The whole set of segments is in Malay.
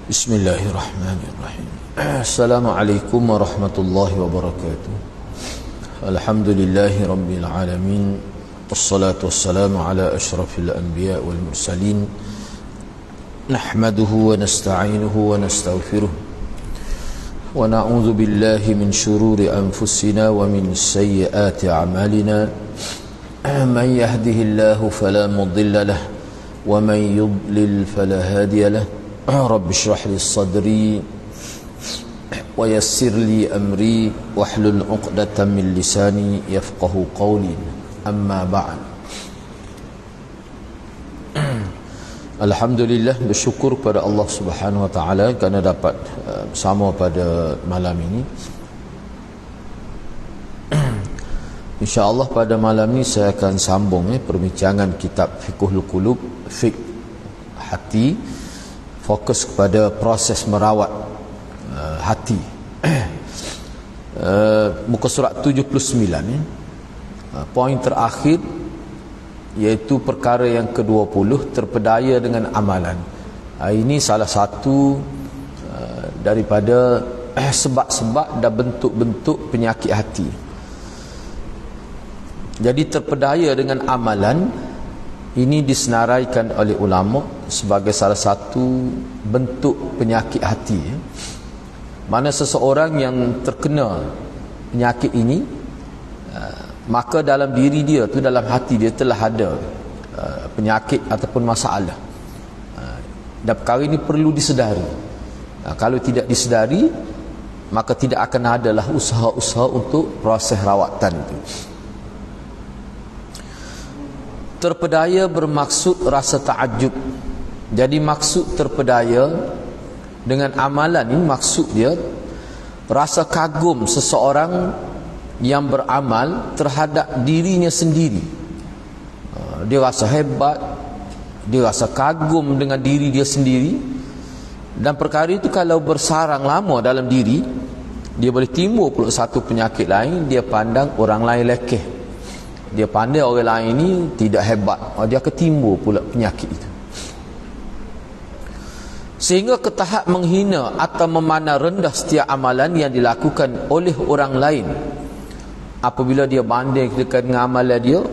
Bismillahirrahmanirrahim. Assalamualaikum warahmatullahi wabarakatuh. Alhamdulillahi rabbil alamin. Wassalatu wassalamu ala ashrafil anbiya wal mursalin. Nahmaduhu wa nasta'inuhu wa nastaghfiruh. Wa na'udzu billahi min shururi anfusina wa min sayyiati a'malina. Man yahdihillahu fala mudilla lahu wa man yudlil fala hadiya lahu. رب اشرح لي صدري ويسر لي أمري واحلل عقدة من لساني يفقه قولي أما بعد. Alhamdulillah, bersyukur kepada Allah Subhanahu wa taala kerana dapat bersama pada malam ini. InsyaAllah pada malam ini saya akan sambung perbincangan kitab Fiqhul Qulub, fiqh hati, fokus kepada proses merawat hati. Muka surat 79 poin terakhir, iaitu perkara yang ke-20, terpedaya dengan amalan. Ini salah satu daripada sebab-sebab dan bentuk-bentuk penyakit hati. Jadi terpedaya dengan amalan ini disenaraikan oleh ulama sebagai salah satu bentuk penyakit hati. Mana seseorang yang terkena penyakit ini, maka dalam diri dia tu, dalam hati dia telah ada penyakit ataupun masalah. Dan perkara ini perlu disedari. Kalau tidak disedari, maka tidak akan adalah usaha-usaha untuk proses rawatan itu. Terpedaya bermaksud rasa ta'ajub. Jadi maksud terpedaya dengan amalan ini, maksud dia rasa kagum seseorang yang beramal terhadap dirinya sendiri. Dia rasa hebat, dia rasa kagum dengan diri dia sendiri. Dan perkara itu kalau bersarang lama dalam diri, dia boleh timbul pula satu penyakit lain. Dia pandang orang lain lekeh, dia pandai orang lain ini tidak hebat, dia akan timbul pula penyakit itu, sehingga ke tahap menghina atau memandang rendah setiap amalan yang dilakukan oleh orang lain. Apabila dia banding dengan amalan dia,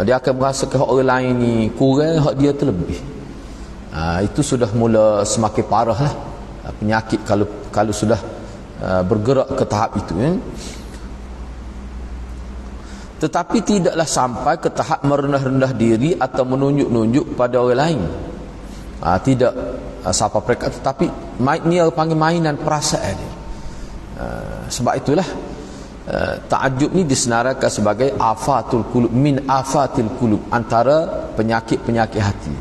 dia akan merasa ke orang lain ni kurang, hak dia terlebih. Itu sudah mula semakin parah lah penyakit kalau sudah bergerak ke tahap itu. Tetapi tidaklah sampai ke tahap merendah-rendah diri atau menunjuk-nunjuk pada orang lain. Tidak siapa mereka, tetapi ni panggil mainan perasaan dia. Sebab itulah ta'ajub ni disenaraikan sebagai afatul qulub, min afatil qulub, antara penyakit-penyakit hati.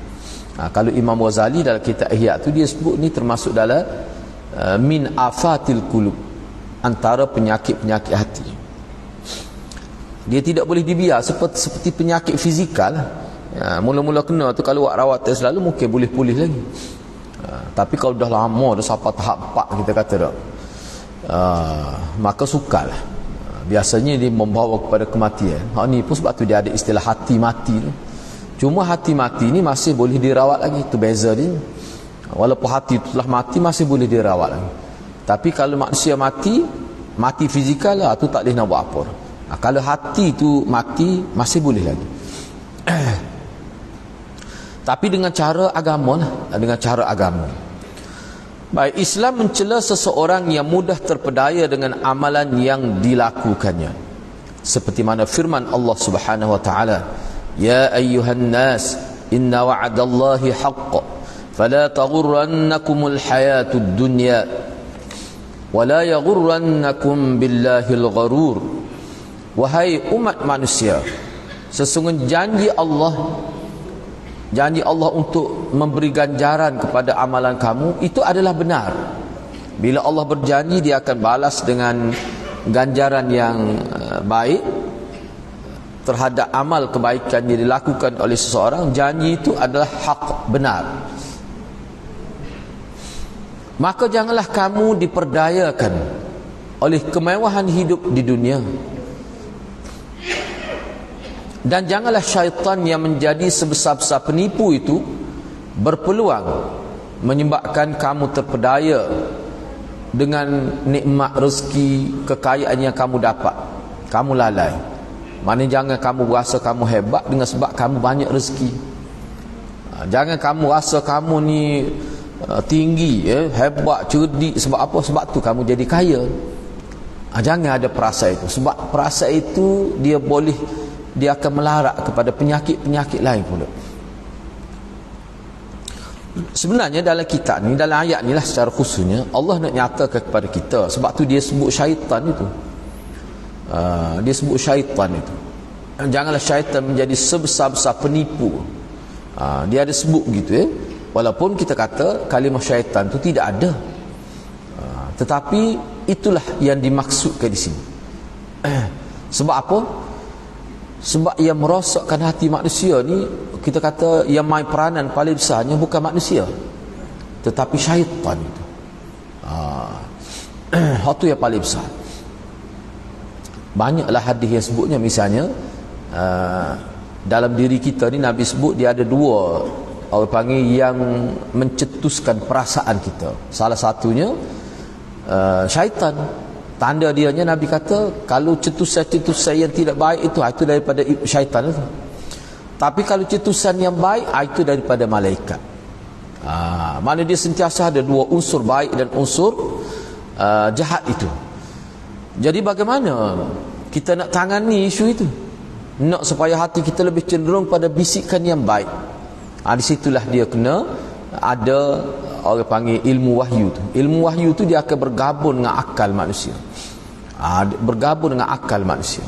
Kalau Imam Ghazali dalam kitab Ihya tu, dia sebut ni termasuk dalam min afatil qulub, antara penyakit-penyakit hati. Dia tidak boleh dibiar seperti penyakit fizikal. Mula-mula kena tu, kalau buat rawatan selalu mungkin boleh pulih lagi. Tapi kalau dah lama, dah sampai tahap 4 kita kata dah, maka sukarlah. Biasanya dia membawa kepada kematian. Ni pun sebab tu dia ada istilah hati mati tu. Cuma hati mati ni masih boleh dirawat lagi. Itu beza dia. Walaupun hati tu telah mati, masih boleh dirawat lagi. Tapi kalau manusia mati fizikal lah, tu tak boleh nak buat apa. Kalau hati tu mati, masih boleh lagi. Tapi dengan cara agama lah, dengan cara agama. Baik, Islam mencela seseorang yang mudah terpedaya dengan amalan yang dilakukannya. Seperti mana firman Allah Subhanahu wa taala, "Ya ayyuhan nas, inna wa'dallahi haqq, fala taghurrannakumul hayatud dunya, wa la yaghurrannakum billahil gharur." Wahai umat manusia, sesungguhnya janji Allah untuk memberi ganjaran kepada amalan kamu itu adalah benar. Bila Allah berjanji dia akan balas dengan ganjaran yang baik terhadap amal kebaikan yang dilakukan oleh seseorang, janji itu adalah hak, benar. Maka janganlah kamu diperdayakan oleh kemewahan hidup di dunia. Dan janganlah syaitan yang menjadi sebesar-besar penipu itu berpeluang menyebabkan kamu terpedaya dengan nikmat rezeki, kekayaan yang kamu dapat, kamu lalai. Maknanya jangan kamu rasa kamu hebat dengan sebab kamu banyak rezeki. Jangan kamu rasa kamu ni tinggi, hebat, cerdik. Sebab apa? Sebab tu kamu jadi kaya. Jangan ada perasaan itu. Sebab perasaan itu dia akan melarat kepada penyakit-penyakit lain pula. Sebenarnya dalam kitab ni, dalam ayat ni lah secara khususnya, Allah nak nyatakan kepada kita. Sebab tu dia sebut syaitan itu. Dia sebut syaitan itu. Janganlah syaitan menjadi sebesar-besar penipu. Dia ada sebut begitu. Walaupun kita kata kalimah syaitan itu tidak ada. Tetapi itulah yang dimaksudkan di sini. Sebab apa? Sebab yang merosakkan hati manusia ni, kita kata yang main peranan paling besarnya bukan manusia, tetapi syaitan itu. Itu yang paling besar. Banyaklah hadis yang sebutnya. Misalnya dalam diri kita ni Nabi sebut dia ada dua, orang panggil, yang mencetuskan perasaan kita. Salah satunya syaitan. Tanda dianya Nabi kata kalau cetusan-cetusan yang tidak baik itu daripada syaitan itu. Tapi kalau cetusan yang baik itu daripada malaikat. Mana dia sentiasa ada dua unsur baik dan unsur jahat itu. Jadi bagaimana kita nak tangani isu itu? Nak supaya hati kita lebih cenderung pada bisikan yang baik. Di situlah dia kena ada, orang panggil, ilmu wahyu tu. Ilmu wahyu tu dia akan bergabung dengan akal manusia. Bergabung dengan akal manusia.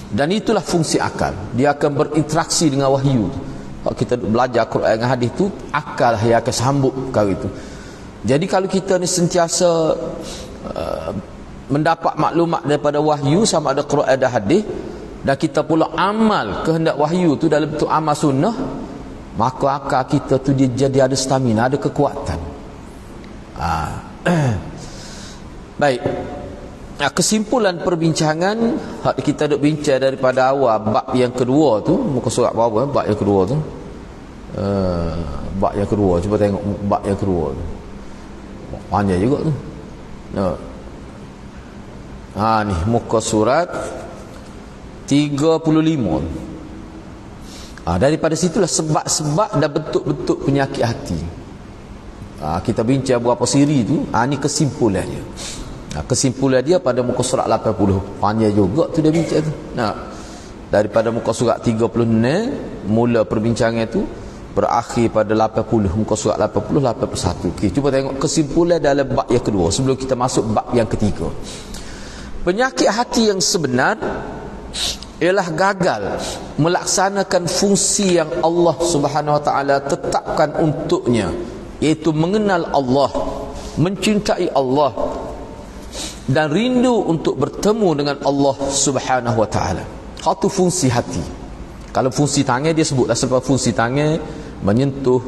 Dan itulah fungsi akal. Dia akan berinteraksi dengan wahyu. Kalau kita belajar Quran dan hadis tu, akal yang akan sambut perkara itu. Jadi kalau kita ni sentiasa mendapat maklumat daripada wahyu, sama ada Quran dan hadis, dan kita pula amal kehendak wahyu tu dalam bentuk amal sunnah, maka akal kita tu dia jadi ada stamina, ada kekuatan. Baik. Kesimpulan perbincangan kita duk bincang daripada awal bab yang kedua tu, muka surat berapa bab yang kedua tu? Bab yang kedua, cuba tengok bab yang kedua tu. Panjang juga tu. Ni muka surat 35. Daripada situlah sebab-sebab dan bentuk-bentuk penyakit hati. Kita bincang berapa siri tu. Ni kesimpulannya. Kesimpulan dia pada muka surat 80. Panjang juga tu dia bincang tu. Daripada muka surat 36 mula perbincangan tu, berakhir pada 80, muka surat 80 81. Okey, cuba tengok kesimpulan dalam bab yang kedua sebelum kita masuk bab yang ketiga. Penyakit hati yang sebenar ialah gagal melaksanakan fungsi yang Allah Subhanahu Wa Taala tetapkan untuknya, iaitu mengenal Allah, mencintai Allah, dan rindu untuk bertemu dengan Allah Subhanahu Wa Taala. Itu fungsi hati. Kalau fungsi tangan dia sebutlah sebab fungsi tangan menyentuh,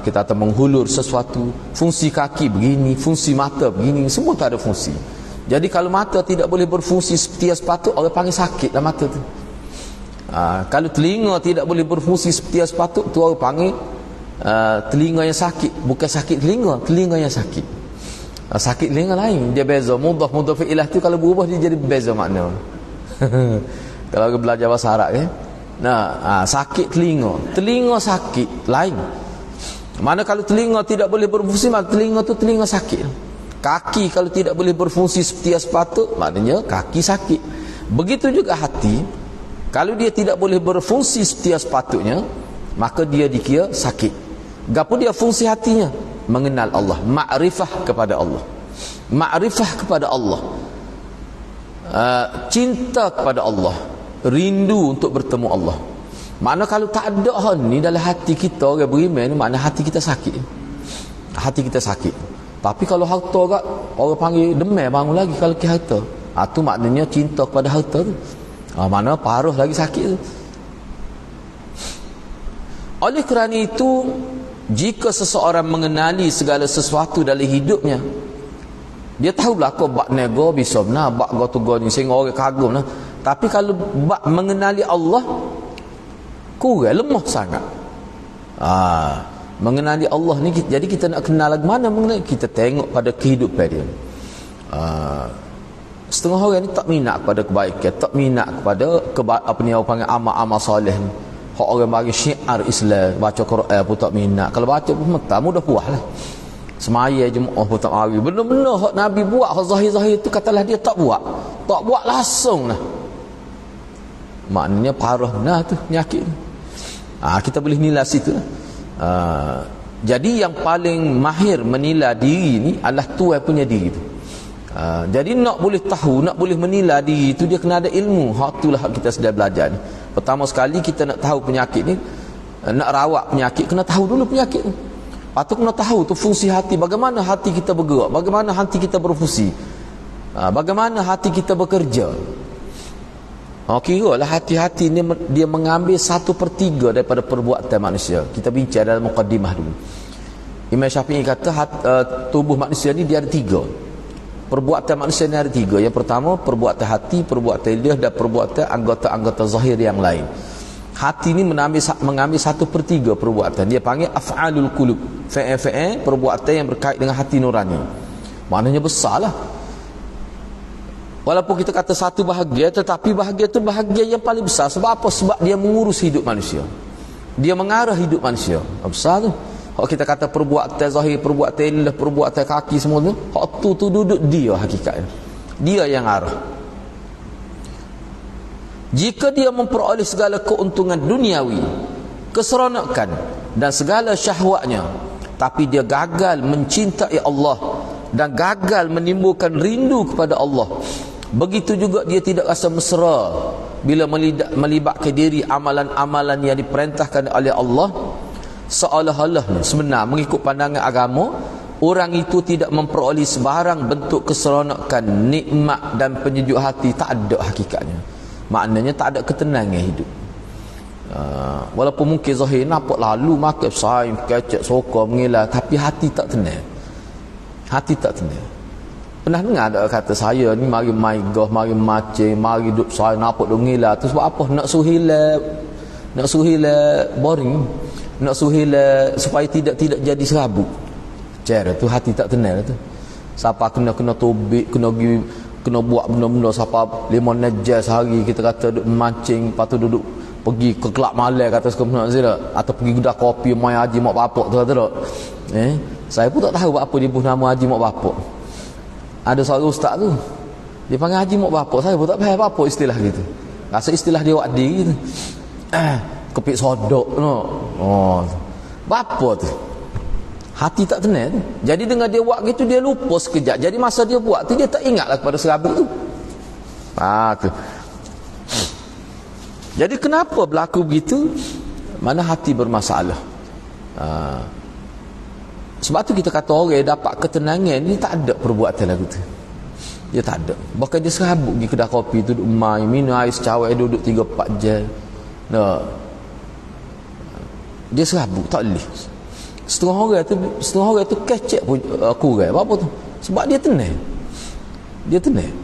kita kata menghulur sesuatu. Fungsi kaki begini, fungsi mata begini, semua tak ada fungsi. Jadi kalau mata tidak boleh berfungsi seperti yang sepatut, orang panggil sakitlah mata tu. Kalau telinga tidak boleh berfungsi seperti yang sepatut, tu orang panggil telinga yang sakit. Bukan sakit telinga yang sakit. Sakit telinga lain, dia beza. Mudhaf fi'ilah tu kalau berubah dia jadi beza makna. Kalau kita belajar bahasa Arab sakit telinga sakit lain. Mana kalau telinga tidak boleh berfungsi, maka telinga tu telinga sakit. Kaki kalau tidak boleh berfungsi seperti yang sepatut, maknanya kaki sakit. Begitu juga hati, kalau dia tidak boleh berfungsi seperti yang sepatutnya, maka dia dikira sakit. Gapo dia fungsi hatinya? Mengenal Allah, makrifah kepada Allah, cinta kepada Allah, rindu untuk bertemu Allah. Makna kalau tak ada hal ni dalam hati kita orang beriman ni, makna hati kita sakit. Tapi kalau harta kat, orang panggil demam bangun lagi kalau ke harta. Tu maknanya cinta kepada harta tu. Makna paruh lagi sakit tu. Oleh kerana itu, jika seseorang mengenali segala sesuatu dalam hidupnya, dia tahulah kau bak nego bisa benar, bak go tu go ni sehingga orang kagum lah. Tapi kalau bak mengenali Allah, kurang lemah sangat. Mengenali Allah ni, jadi kita nak kenal lagu mana mengenali, kita tengok pada kehidupan dia. Setengah orang ni tak minat kepada kebaikan, tak minat kepada apa ni orang panggil amal-amal soleh ni. Hak orang bagi syiar Islam, baca Quran pun tak minat. Kalau baca pun mentah, mudah puas lah. Semaya Jumaat pun tak mari. Benar-benar hak Nabi buat, hak zahir-zahir tu katalah dia tak buat. Tak buat langsung lah. Maknanya parah benar tu penyakit tu. Kita boleh nilai situ lah. Jadi yang paling mahir menilai diri ni adalah Tuhan punya diri tu. Jadi nak boleh tahu, nak boleh menilai diri tu, dia kena ada ilmu. Hak itulah kita sedang belajar ni. Pertama sekali kita nak tahu penyakit ni, nak rawat penyakit, kena tahu dulu penyakit tu. Lepas tu kena tahu tu fungsi hati, bagaimana hati kita bergerak, bagaimana hati kita berfungsi, bagaimana hati kita bekerja. Kira lah hati-hati ni dia mengambil 1/3 daripada perbuatan manusia. Kita bincang dalam muqaddimah dulu. Imam Syafi'i kata tubuh manusia ni dia ada 3. Perbuatan manusia ni ada 3. Yang pertama perbuatan hati, perbuatan lidah, dan perbuatan anggota-anggota zahir yang lain. Hati ni mengambil 1/3 perbuatan. Dia panggil af'alul qulub. Fi'il perbuatan yang berkait dengan hati nurani. Maknanya besarlah. Walaupun kita kata satu bahagia, tetapi bahagia itu bahagia yang paling besar. Sebab apa? Sebab dia mengurus hidup manusia. Dia mengarah hidup manusia. Besar tu. Kalau kita kata perbuatan zahir, perbuatan lidah, perbuatan kaki semua tu, hak tu duduk dia hakikatnya. Dia yang arah. Jika dia memperoleh segala keuntungan duniawi, keseronokan dan segala syahwatnya, tapi dia gagal mencintai Allah dan gagal menimbulkan rindu kepada Allah, begitu juga dia tidak rasa mesra bila melibatkan diri amalan-amalan yang diperintahkan oleh Allah, seolah-olah sebenar mengikut pandangan agama, orang itu tidak memperoleh sebarang bentuk keseronokan, nikmat dan penyejuk hati. Tak ada hakikatnya. Maknanya tak ada ketenangan hidup. Walaupun mungkin zahir nampak lalu makan saing, kecek, sokor, mengilah, tapi hati tak tenang. Hati tak tenang. Pernah dengar ada kata saya ni mari main golf, mari macing, mari duduk saya nampak duk ngilah tu sebab apa? Nak suhila boring, nak suhila supaya tidak jadi serabut. Cara tu hati tak tenang tu. Siapa kena tobik, kena buat benda-benda, siapa 5 najas sehari kita kata duduk mancing, lepas tu duduk pergi ke kelab malam kata suka atau pergi kedai kopi mai haji mak bapak tu kata tak. Saya pun tak tahu apa dia buh nama haji mak bapak. Ada seorang ustaz tu dia panggil haji mak bapak, saya pun tak faham apa istilah gitu. Rasa istilah dia wak diri gitu. Kepik sodok no. Bapa tu hati tak tenang tu. Jadi dengan dia buat gitu dia lupa sekejap. Jadi masa dia buat tu dia tak ingatlah kepada serabut tu. Tu. Jadi kenapa berlaku begitu? Mana hati bermasalah. Sebab tu kita kata orang dapat ketenangan ni tak ada perbuatan lagu tu. Dia tak ada. Bahkan dia serabut pergi kedai kopi tu, duduk main, minum air secawai, duduk 3-4 jam. Dia serabut, tak boleh. Setengah orang tu kecek pun kurang. Apa tu? Sebab dia tenang. Dia tenang.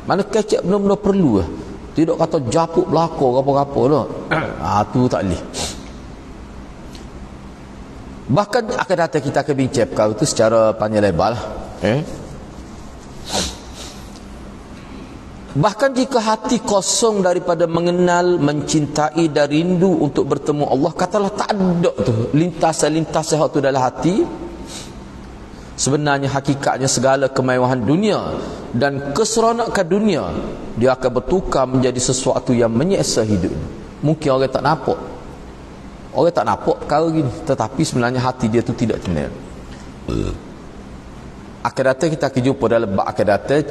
Mana kecek benar-benar perlu lah. Tidak kata japuk belakang apa-apa lah. Tu tak boleh. Bahkan akan datang kita akan bincang perkara itu secara panjang lebar lah. Bahkan jika hati kosong daripada mengenal, mencintai dan rindu untuk bertemu Allah, katalah tak ada tu lintasan-lintasan hak tu dalam hati, sebenarnya hakikatnya segala kemewahan dunia dan keseronokan dunia dia akan bertukar menjadi sesuatu yang menyeksa hidupnya. Mungkin orang tak nampak, perkara gini, tetapi sebenarnya hati dia tu tidak tenang. Akan datang kita akan jumpa dalam bab akan datang,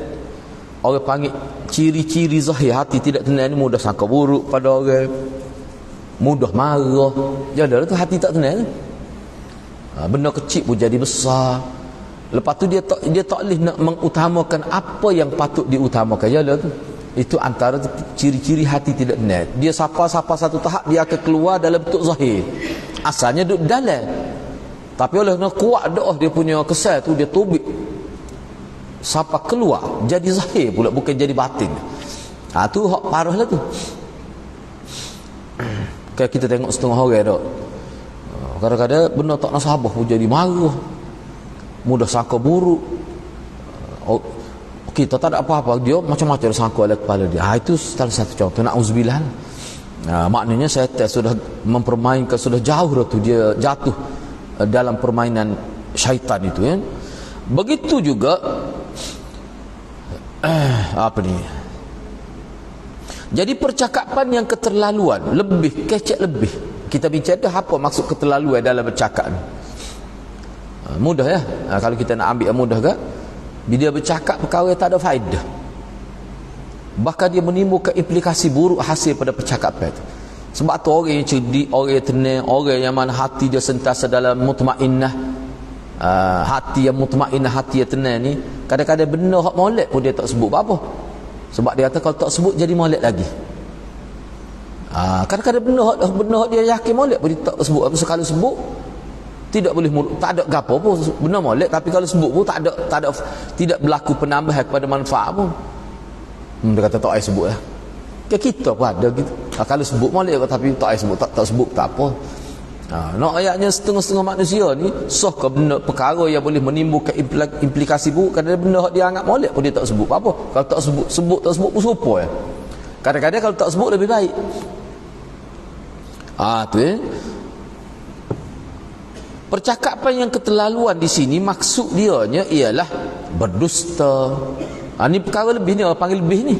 orang panggil ciri-ciri zahir hati tidak tenang ni, mudah sangka buruk pada orang, mudah marah. Jadi tu hati tak tenang. Benda kecil pun jadi besar. Lepas tu dia tak boleh nak mengutamakan apa yang patut diutamakan. Jadi tu itu antara ciri-ciri hati tidak tenang. Dia sapa satu tahap dia akan keluar dalam bentuk zahir. Asalnya duduk dalam, tapi oleh nak kuat doa dia punya kesal tu, dia tubik sapa keluar jadi zahir pula, bukan jadi batin. Tu hak parah lah tu. Kalau kita tengok setengah orang dok, Kadang-kadang benda tak nasabah pun jadi marah, mudah sangka buruk. Kita tak ada apa-apa, dia macam-macam sangka oleh kepala dia. Itu salah satu contoh. Na'udzubillah. Maknanya syaitan sudah mempermainkan, sudah jauh dah tu dia jatuh dalam permainan syaitan itu, kan. Begitu juga apa ni? Jadi percakapan yang keterlaluan, lebih kecek lebih. Kita bincang apa maksud keterlaluan dalam bercakap ni. Mudah ya. Kalau kita nak ambil yang mudah ke, bila dia bercakap perkara yang tak ada faedah, bahkan dia menimbulkan implikasi buruk hasil pada percakapan itu. Sebab tu orang yang cerdik, orang yang tenang, orang yang mana hati dia sentiasa dalam mutmainnah, hati yang mutmainnah, hati yang tenang ni, kadang-kadang benda hak molek pun dia tak sebut apa. Sebab dia kata kalau tak sebut jadi molek lagi. Kadang-kadang benda hak dia yakin molek pun dia tak sebut apa. Sekali sebut tidak boleh tak ada gapo pun, benda molek, tapi kalau sebut pun tidak berlaku penambahan kepada manfaat pun. Dia kata tak payah sebut lah. Kita pun ada gitu. Kalau sebut molek, tapi tak payah sebut, tak sebut tak apa. Nak ayatnya setengah-setengah manusia ni sah ke benda perkara yang boleh menimbulkan implikasi buruk. Kadang-kadang benda yang dia anggap molek pun dia tak sebut apa. Kalau tak sebut tak sebut pun serupa ya. Kadang-kadang kalau tak sebut lebih baik. Tu percakapan yang keterlaluan di sini maksud dianya ialah berdusta. Ni perkara lebih ni, orang panggil lebih ni.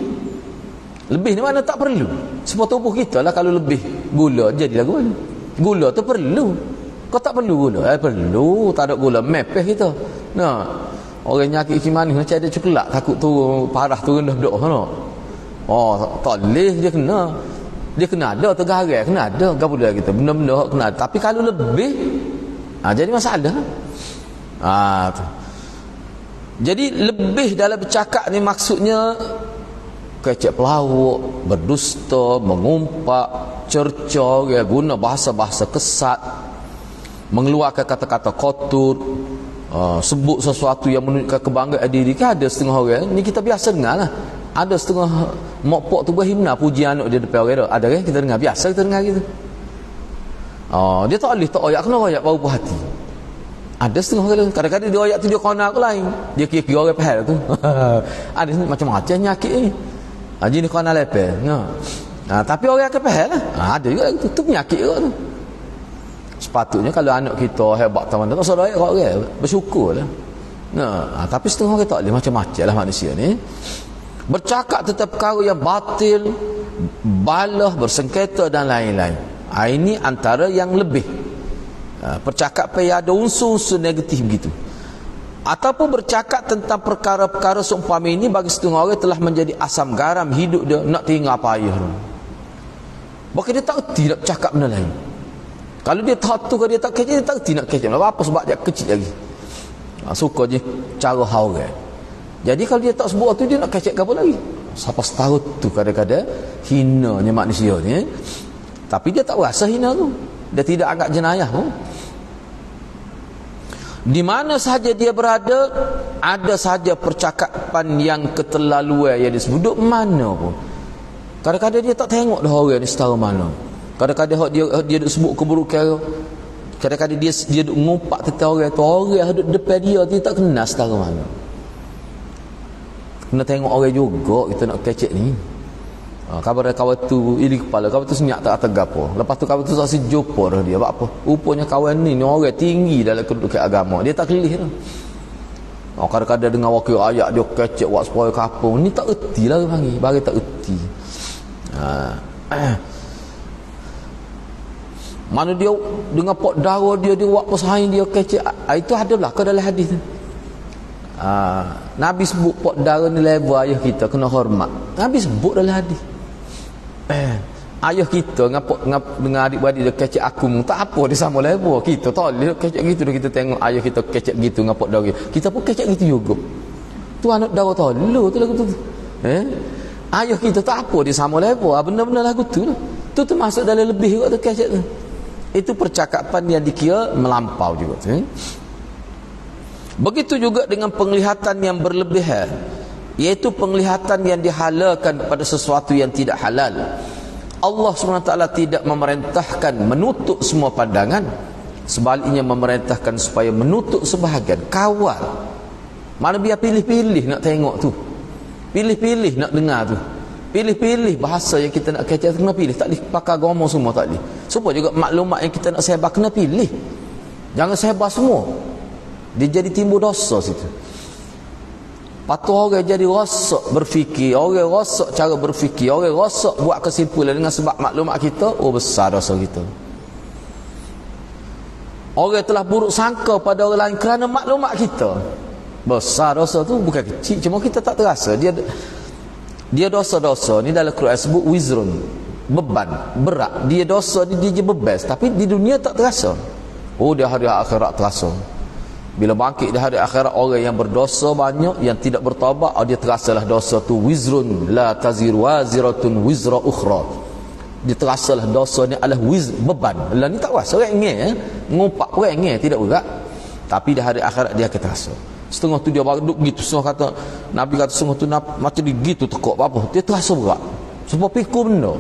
Lebih ni mana tak perlu. Semua tubuh kita lah kalau lebih gula jadi lagu mana. Gula tu perlu. Kau tak perlu gula? Perlu. Tak ada gula mepeh kita. Nah, orang nyakit manis macam ada coklat, takut tu parah tu rendah dok no. Tak boleh dia kena. Dia kena ada tergarang, kena ada gapo dia kita. Benda-benda hak kena ada. Tapi kalau lebih jadi masalah. Tu. Jadi lebih dalam bercakap ni maksudnya kecek pelawak, berdusta, mengumpat, cerca, ya, guna bahasa-bahasa kesat, mengeluarkan kata-kata kotor, sebut sesuatu yang menunjukkan kebanggaan diri. Kan ada setengah orang ni kita biasa dengar lah. Ada setengah mokpok tu berhimna puji anak dia depan orang tu. Ada kan kita dengar, biasa kita dengar gitu. Dia tak boleh tak oyak, kena oyak baru puas hati. Ada setengah orang kadang-kadang dia oyak tu dia kena aku lain. Dia kira-kira orang pahal tu. Ada macam-macam nyakit ni. Jenis kena lepel. Tapi orang akan pahal lah. Ada juga tu penyakit juga tu. Sepatutnya kalau anak kita hebat taman tak usah doyak kat orang, bersyukurlah. Tapi setengah orang tak boleh, macam-macam lah manusia ni. Bercakap tentang perkara yang batil, balah, bersengketa dan lain-lain. Ini antara yang lebih. Percakapan yang ada unsur-unsur negatif begitu. Ataupun bercakap tentang perkara-perkara seumpama ini bagi setengah orang telah menjadi asam garam hidup dia, nak tinggal apa ayah tu. Bahkan dia tak erti nak cakap benda lain. Kalau dia tak tu, kalau dia tak kecil, dia tak erti nak kecil. Apa sebab dia kecil lagi. Suka je cara orang. Jadi kalau dia tak sebut tu, dia nak kecil ke apa lagi. Siapa setahun tu kadang-kadang hinanya manusia ni. Tapi dia tak rasa hina tu. Dia tidak anggap jenayah pun. Di mana sahaja dia berada, ada sahaja percakapan yang keterlaluan yang disebut. Duduk mana pun. Kadang-kadang dia tak tengok dah orang ni setara mana. Kadang-kadang dia sebut keburukan. Kadang-kadang dia duk ngumpat tentang orang tu. Orang duduk depan dia tak kenal setara mana. Kena tengok orang juga kita nak kecek ni. Kabar kawan tu iri kepala, kawan tu senyap tak atas gapo. Lepas tu kawan tu saksi jumpa dah dia. Apa? Rupanya kawan ni orang tinggi dalam kedudukan agama. Dia tak kelih dah. Kadang-kadang dengar wakil ayat dia kecek buat supaya kapung. Ni tak erti lah panggil. Bagi tak erti. Mana dia dengan pot darah dia buat pesaing dia kecek. Itu ada belakang dalam hadis ni. Nabi sebut pot darah ni level ayah kita kena hormat. Nabi sebut dalam hadis. Ayah kita dengan adik-beradik dia kecek aku tak apa dia sama level kita. Tak boleh kecek gitu dah. Kita tengok ayah kita kecek gitu dengan pot darah. Kita pun kecek gitu juga. Tu anak darah tolong tu lagu tu. Ayah kita tak apa dia sama level. Benda-benda lagu tu lah. Tu termasuk dalam lebih juga tu kecek tu. Itu percakapan yang dikira melampau juga tu. Begitu juga dengan penglihatan yang berlebihan, iaitu penglihatan yang dihalalkan pada sesuatu yang tidak halal. Allah SWT tidak memerintahkan menutup semua pandangan. Sebaliknya memerintahkan supaya menutup sebahagian, kawal. Mana biar pilih-pilih nak tengok tu, pilih-pilih nak dengar tu, pilih-pilih bahasa yang kita nak kecek, kena pilih. Tak boleh pakai agama semua, tak boleh. Supaya juga maklumat yang kita nak sebar, kena pilih. Jangan sebar semua, dia jadi timbul dosa situ. Patut orang jadi rosak berfikir, orang rosak cara berfikir, orang rosak buat kesimpulan dengan sebab maklumat kita, oh besar dosa kita. Orang telah buruk sangka pada orang lain kerana maklumat kita, besar dosa tu, bukan kecil, cuma kita tak terasa. Dia dosa-dosa ni dalam Quran sebut wizrun, beban, berat. Dia dosa dia bebas, tapi di dunia tak terasa. Oh, di hari akhirat terasa. Bila bangkit di hari akhirat, orang yang berdosa banyak, yang tidak bertaubat, dia terasalah dosa tu. Wizrun la taziru waziratun wizra ukhra. Dia terasalah dosa ni adalah beban. Lah ni tak rasa orang ngeh, ngumpat orang ngeh, tidak berat. Tapi di hari akhirat dia akan terasa. Setengah tu dia duduk gitu, setengah kata Nabi kata setengah tu macam dia gitu tekuk apa, dia terasa berat. Sebab pikul benda.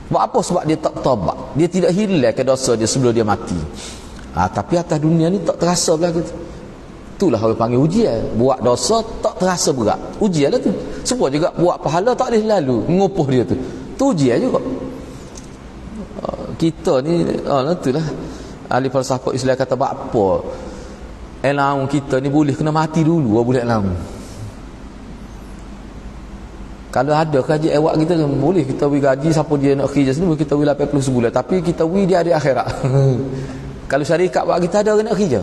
Sebab apa? Sebab dia tak taubat. Dia tidak hilangkan dosa dia sebelum dia mati. Tapi atas dunia ni tak terasa belah gitu. Itulah orang panggil ujian. Buat dosa tak terasa berat, ujian lah tu. Sebab juga buat pahala tak boleh lalu ngupuh dia tu, tu ujian juga. Kita ni itulah ahli falsafah Islam kata apa, elang kita ni boleh kena mati dulu boleh elang. Kalau ada kaji awak kita boleh kita beri gaji siapa dia nak kerja sini, boleh kita beri 80 sebulan, tapi kita beri dia di akhirat. Kalau syarikat buat kita ada orang nak kerja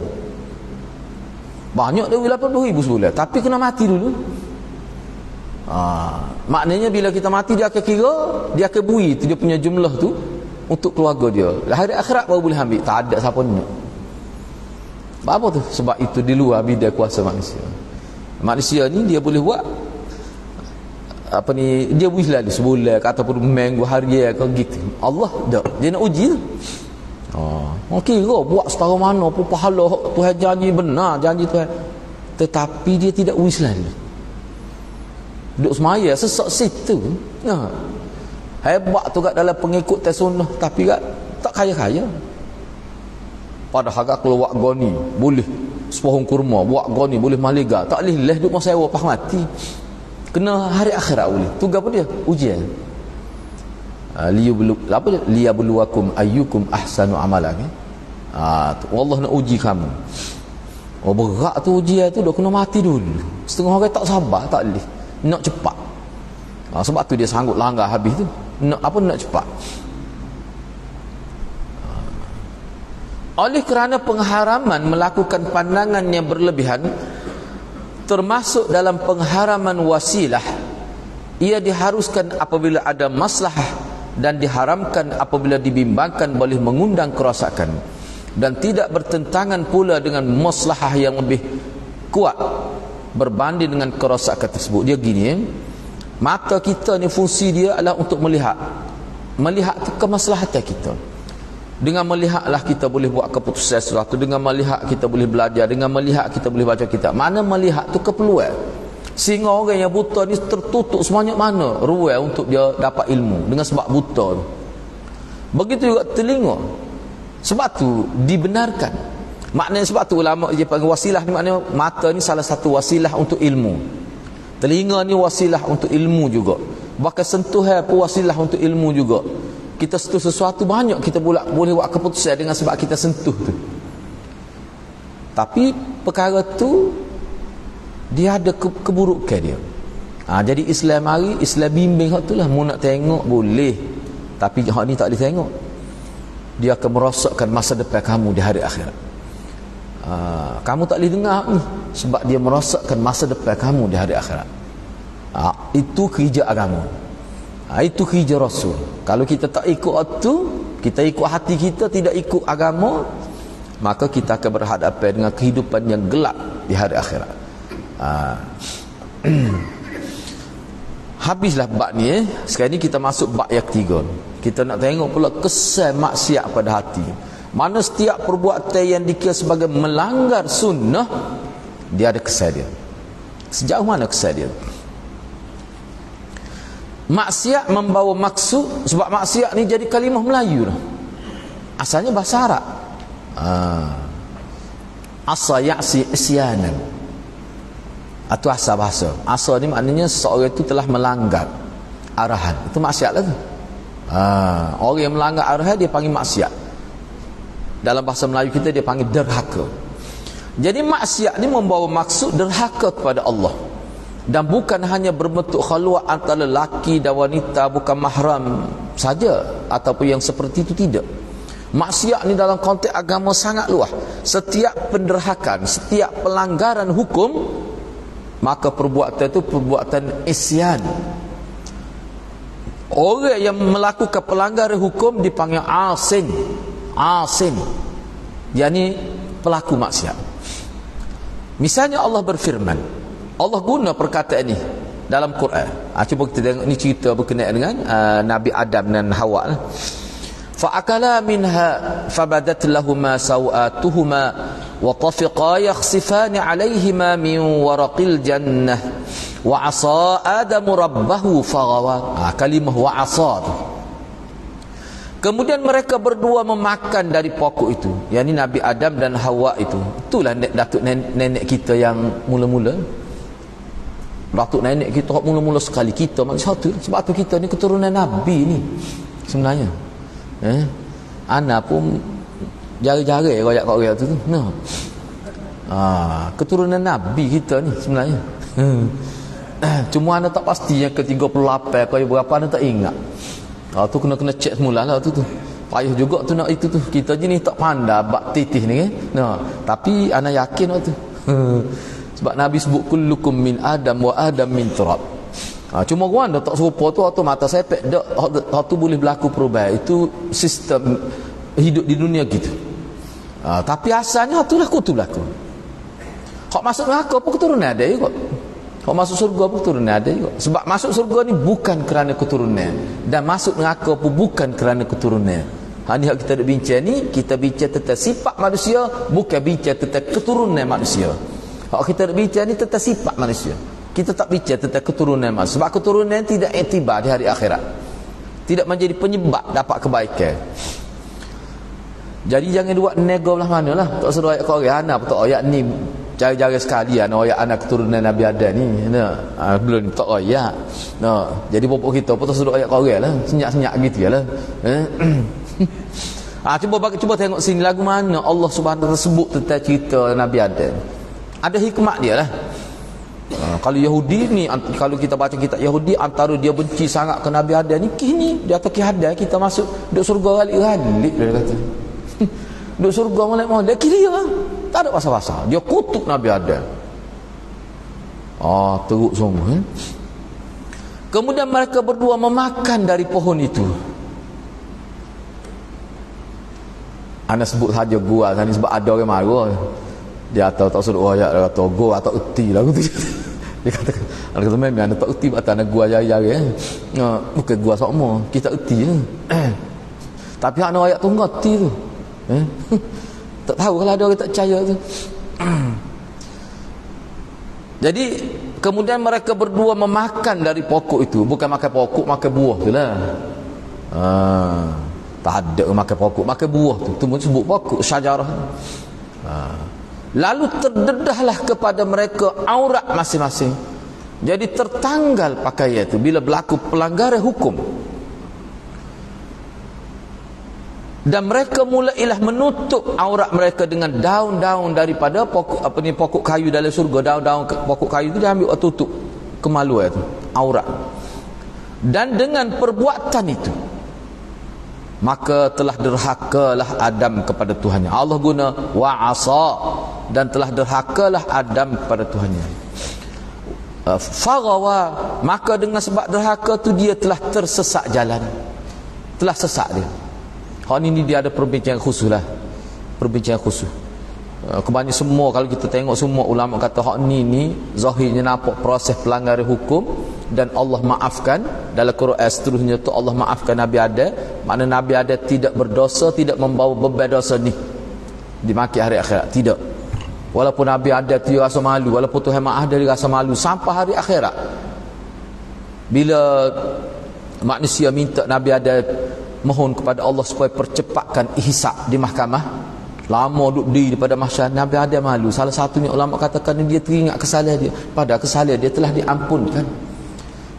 banyak, dia beri 80,000 sebulan, tapi kena mati dulu. Maknanya bila kita mati, dia akan kira, dia akan beri tu dia punya jumlah tu untuk keluarga dia. Hari akhirat baru boleh ambil, tak ada siapa nak. Apa tu? Sebab itu di luar bidang kuasa manusia. Manusia ni dia boleh buat apa ni, dia boleh lalu sebulan ataupun minggu, hari ke gitu. Allah dak, dia nak uji tu. Kira buat setara mana pun pahala Tuhan janji benar, janji Tuhan, tetapi dia tidak uji lalu. Duduk semaya sesak situ. Hebat tu kat dalam pengikut sunnah, tapi kat tak kaya-kaya. Padahal kat keluar goni boleh sepohong kurma, buat goni boleh maliga, tak boleh leh duduk masa sewa pas mati. Kena hari akhirat boleh. Tugas apa dia? Ujian. Liyabluwakum ayyukum ahsanu amalan. Allah nak uji kamu. Berat tu ujian tu, dah kena mati dulu. Setengah orang tak sabar, tak boleh, nak cepat. Sebab tu dia sanggup langgar habis tu. Nak cepat. Oleh kerana pengharaman melakukan pandangan yang berlebihan termasuk dalam pengharaman wasilah, ia diharuskan apabila ada maslahah dan diharamkan apabila dibimbangkan boleh mengundang kerosakan, dan tidak bertentangan pula dengan maslahah yang lebih kuat berbanding dengan kerosakan tersebut. Dia gini, mata kita ni fungsi dia adalah untuk melihat tu kemaslahatan kita. Dengan melihatlah kita boleh buat keputusan sesuatu, dengan melihat kita boleh belajar, dengan melihat kita boleh baca kitab. Mana melihat tu keperluan. Sehingga orang yang buta ni tertutup sebanyak mana ruang untuk dia dapat ilmu dengan sebab buta tu. Begitu juga telinga. Sebab tu dibenarkan. Maknanya sebab tu ulama dia panggil wasilah ni, maknanya mata ni salah satu wasilah untuk ilmu. Telinga ni wasilah untuk ilmu juga. Bahkan sentuhan pun wasilah untuk ilmu juga. Kita sentuh sesuatu banyak, kita boleh buat keputusan dengan sebab kita sentuh tu. Tapi perkara tu dia ada keburukan dia. Jadi Islam mari, Islam bimbing hak tu lah. Mu nak tengok boleh, tapi hak ni tak boleh tengok. Dia akan merosakkan masa depan kamu di hari akhirat. Kamu tak boleh dengar ni sebab dia merosakkan masa depan kamu di hari akhirat. Itu kerja agama. Itu kerja Rasul. Kalau kita tak ikut itu, kita ikut hati kita, tidak ikut agama, maka kita akan berhadapan dengan kehidupan yang gelap di hari akhirat. Habislah bab ni. Sekarang ni kita masuk bab yang ketiga. Kita nak tengok pula kesan maksiat pada hati. Mana setiap perbuatan yang dikira sebagai melanggar sunnah, dia ada kesan dia. Sejauh mana kesan dia? Maksiat membawa maksud. Sebab maksiat ni jadi kalimah Melayu lah. Asalnya bahasa Arab. Asa ya'si isyanan. Itu asal bahasa. Asa ni maknanya seorang itu telah melanggar arahan. Itu maksiat lah tu. Orang yang melanggar arahan dia panggil maksiat. Dalam bahasa Melayu kita dia panggil derhaka. Jadi maksiat ni membawa maksud derhaka kepada Allah. Dan bukan hanya berbentuk khalwat antara lelaki dan wanita, bukan mahram saja ataupun yang seperti itu, tidak. Maksiat ni dalam konteks agama sangat luas. Setiap penderhakan, setiap pelanggaran hukum, maka perbuatan itu perbuatan isyan. Orang yang melakukan pelanggaran hukum dipanggil asin. Asin, yakni pelaku maksiat. Misalnya Allah berfirman, Allah guna perkataan ini dalam Quran. Cuba kita tengok ni cerita berkenaan dengan Nabi Adam dan Hawa. Fa'akala minha fabadat lahuma sawatuhuma wa tafiqa yakhsifani alayhima min waraqil jannah wa asa Adamu rabbahu faghawa. Kalimah wa asa. Kemudian mereka berdua memakan dari pokok itu, yakni Nabi Adam dan Hawa itu. Itulah datuk nenek kita yang mula-mula. Datuk nenek kita mula-mula sekali kita manusia tu. Sebab tu kita ni keturunan Nabi ni sebenarnya. Ana pun jari-jari royak kat orang tu. Nah. Keturunan Nabi kita ni sebenarnya. Cuma ana tak pasti yang ke-38 kau berapa ana tak ingat. Tu kena cek semula lah tu. Payah juga tu nak itu tu. Kita je ni tak pandai bab titih ni kan. Tapi ana yakin tu. Sebab Nabi sebut kullukum min Adam wa Adam min turab. Cuma gua anda tak serupa tu atau mata sepek dak tu boleh berlaku perubahan. Itu sistem hidup di dunia gitu. Tapi asalnya tu berlaku. Hak masuk neraka apa keturunan ada juga. Hak masuk surga apa keturunan ada juga. Sebab masuk surga ni bukan kerana keturunan, dan masuk neraka pun bukan kerana keturunan. Ni hak kita nak bincang ni, kita bincang tentang sifat manusia, bukan bincang tentang keturunan manusia. Hak kita nak bincang ni tentang sifat manusia. Kita tak bincang tentang keturunan manusia. Sebab keturunan tidak iktibar di hari akhirat. Tidak menjadi penyebab dapat kebaikan. Jadi jangan buat nego belah manalah. Tak suruh ayat kau orang ana betul ayat ni jari-jari sekalian ayat anak keturunan Nabi Adam ni. Belum tak ayat. Jadi bapak kita pun tak suruh ayat kau orang lah. Senyak-senyak gitu lah. Cuba tengok sini lagu mana Allah Subhanahu wa taala sebut tentang cerita Nabi Adam. Ada hikmat dia lah. Kalau Yahudi ni, kalau kita baca kitab Yahudi, antara dia benci sangat ke Nabi Adam ni, kini dia atas kihadai kita masuk duduk surga galik-galik dia kata. Duduk surga molek-molek kiri lah. Tak ada pasal-pasal. Dia kutuk Nabi Adam. Teruk semua. Kemudian mereka berdua memakan dari pohon itu. Ana sebut saja gua tadi sebab ada orang marah. Dia tak suruh ayat dia kata gua tak erti lah gitu. Dia kata ana kata memang ana tak erti batal ana gua jari-jari bukan gua sama kita erti je. Tapi ana ayat tu ngerti tu. Tak tahu kalau ada orang tak percaya tu. Jadi kemudian mereka berdua memakan dari pokok itu. Bukan makan pokok, makan buah tu lah. Tak ada makan pokok, makan buah tu. Tu sebut pokok syajarah. Lalu terdedahlah kepada mereka aurat masing-masing. Jadi tertanggal pakaian itu bila berlaku pelanggaran hukum. Dan mereka mulailah menutup aurat mereka dengan daun-daun daripada pokok kayu dalam surga. Daun-daun pokok kayu itu dia ambil tutup kemaluan itu, aurat. Dan dengan perbuatan itu maka telah derhakalah Adam kepada Tuhannya. Allah guna wa'asa, dan telah derhakalah Adam kepada Tuhannya. Faghawa, maka dengan sebab derhaka tu dia telah tersesat jalan. Telah sesat dia. Hal ini dia ada perbincangan khusus lah. Perbincangan khusus. Kebanyakan semua, kalau kita tengok semua ulama kata hak ni zahirnya nampak proses pelanggaran hukum dan Allah maafkan. Dalam Quran seterusnya tu Allah maafkan Nabi Adam. Makna Nabi Adam tidak berdosa, tidak membawa beban dosa ni dimaki hari akhirat, tidak. Walaupun Nabi Adam dia rasa malu, walaupun Tuhan maaf dia rasa malu sampai hari akhirat. Bila manusia minta Nabi Adam mohon kepada Allah supaya percepatkan hisab di mahkamah, Lama duduk daripada mahsyar. Nabi Adam malu. Salah satunya ulama katakan dia teringat kesalahan dia. Pada kesalahan dia telah diampunkan.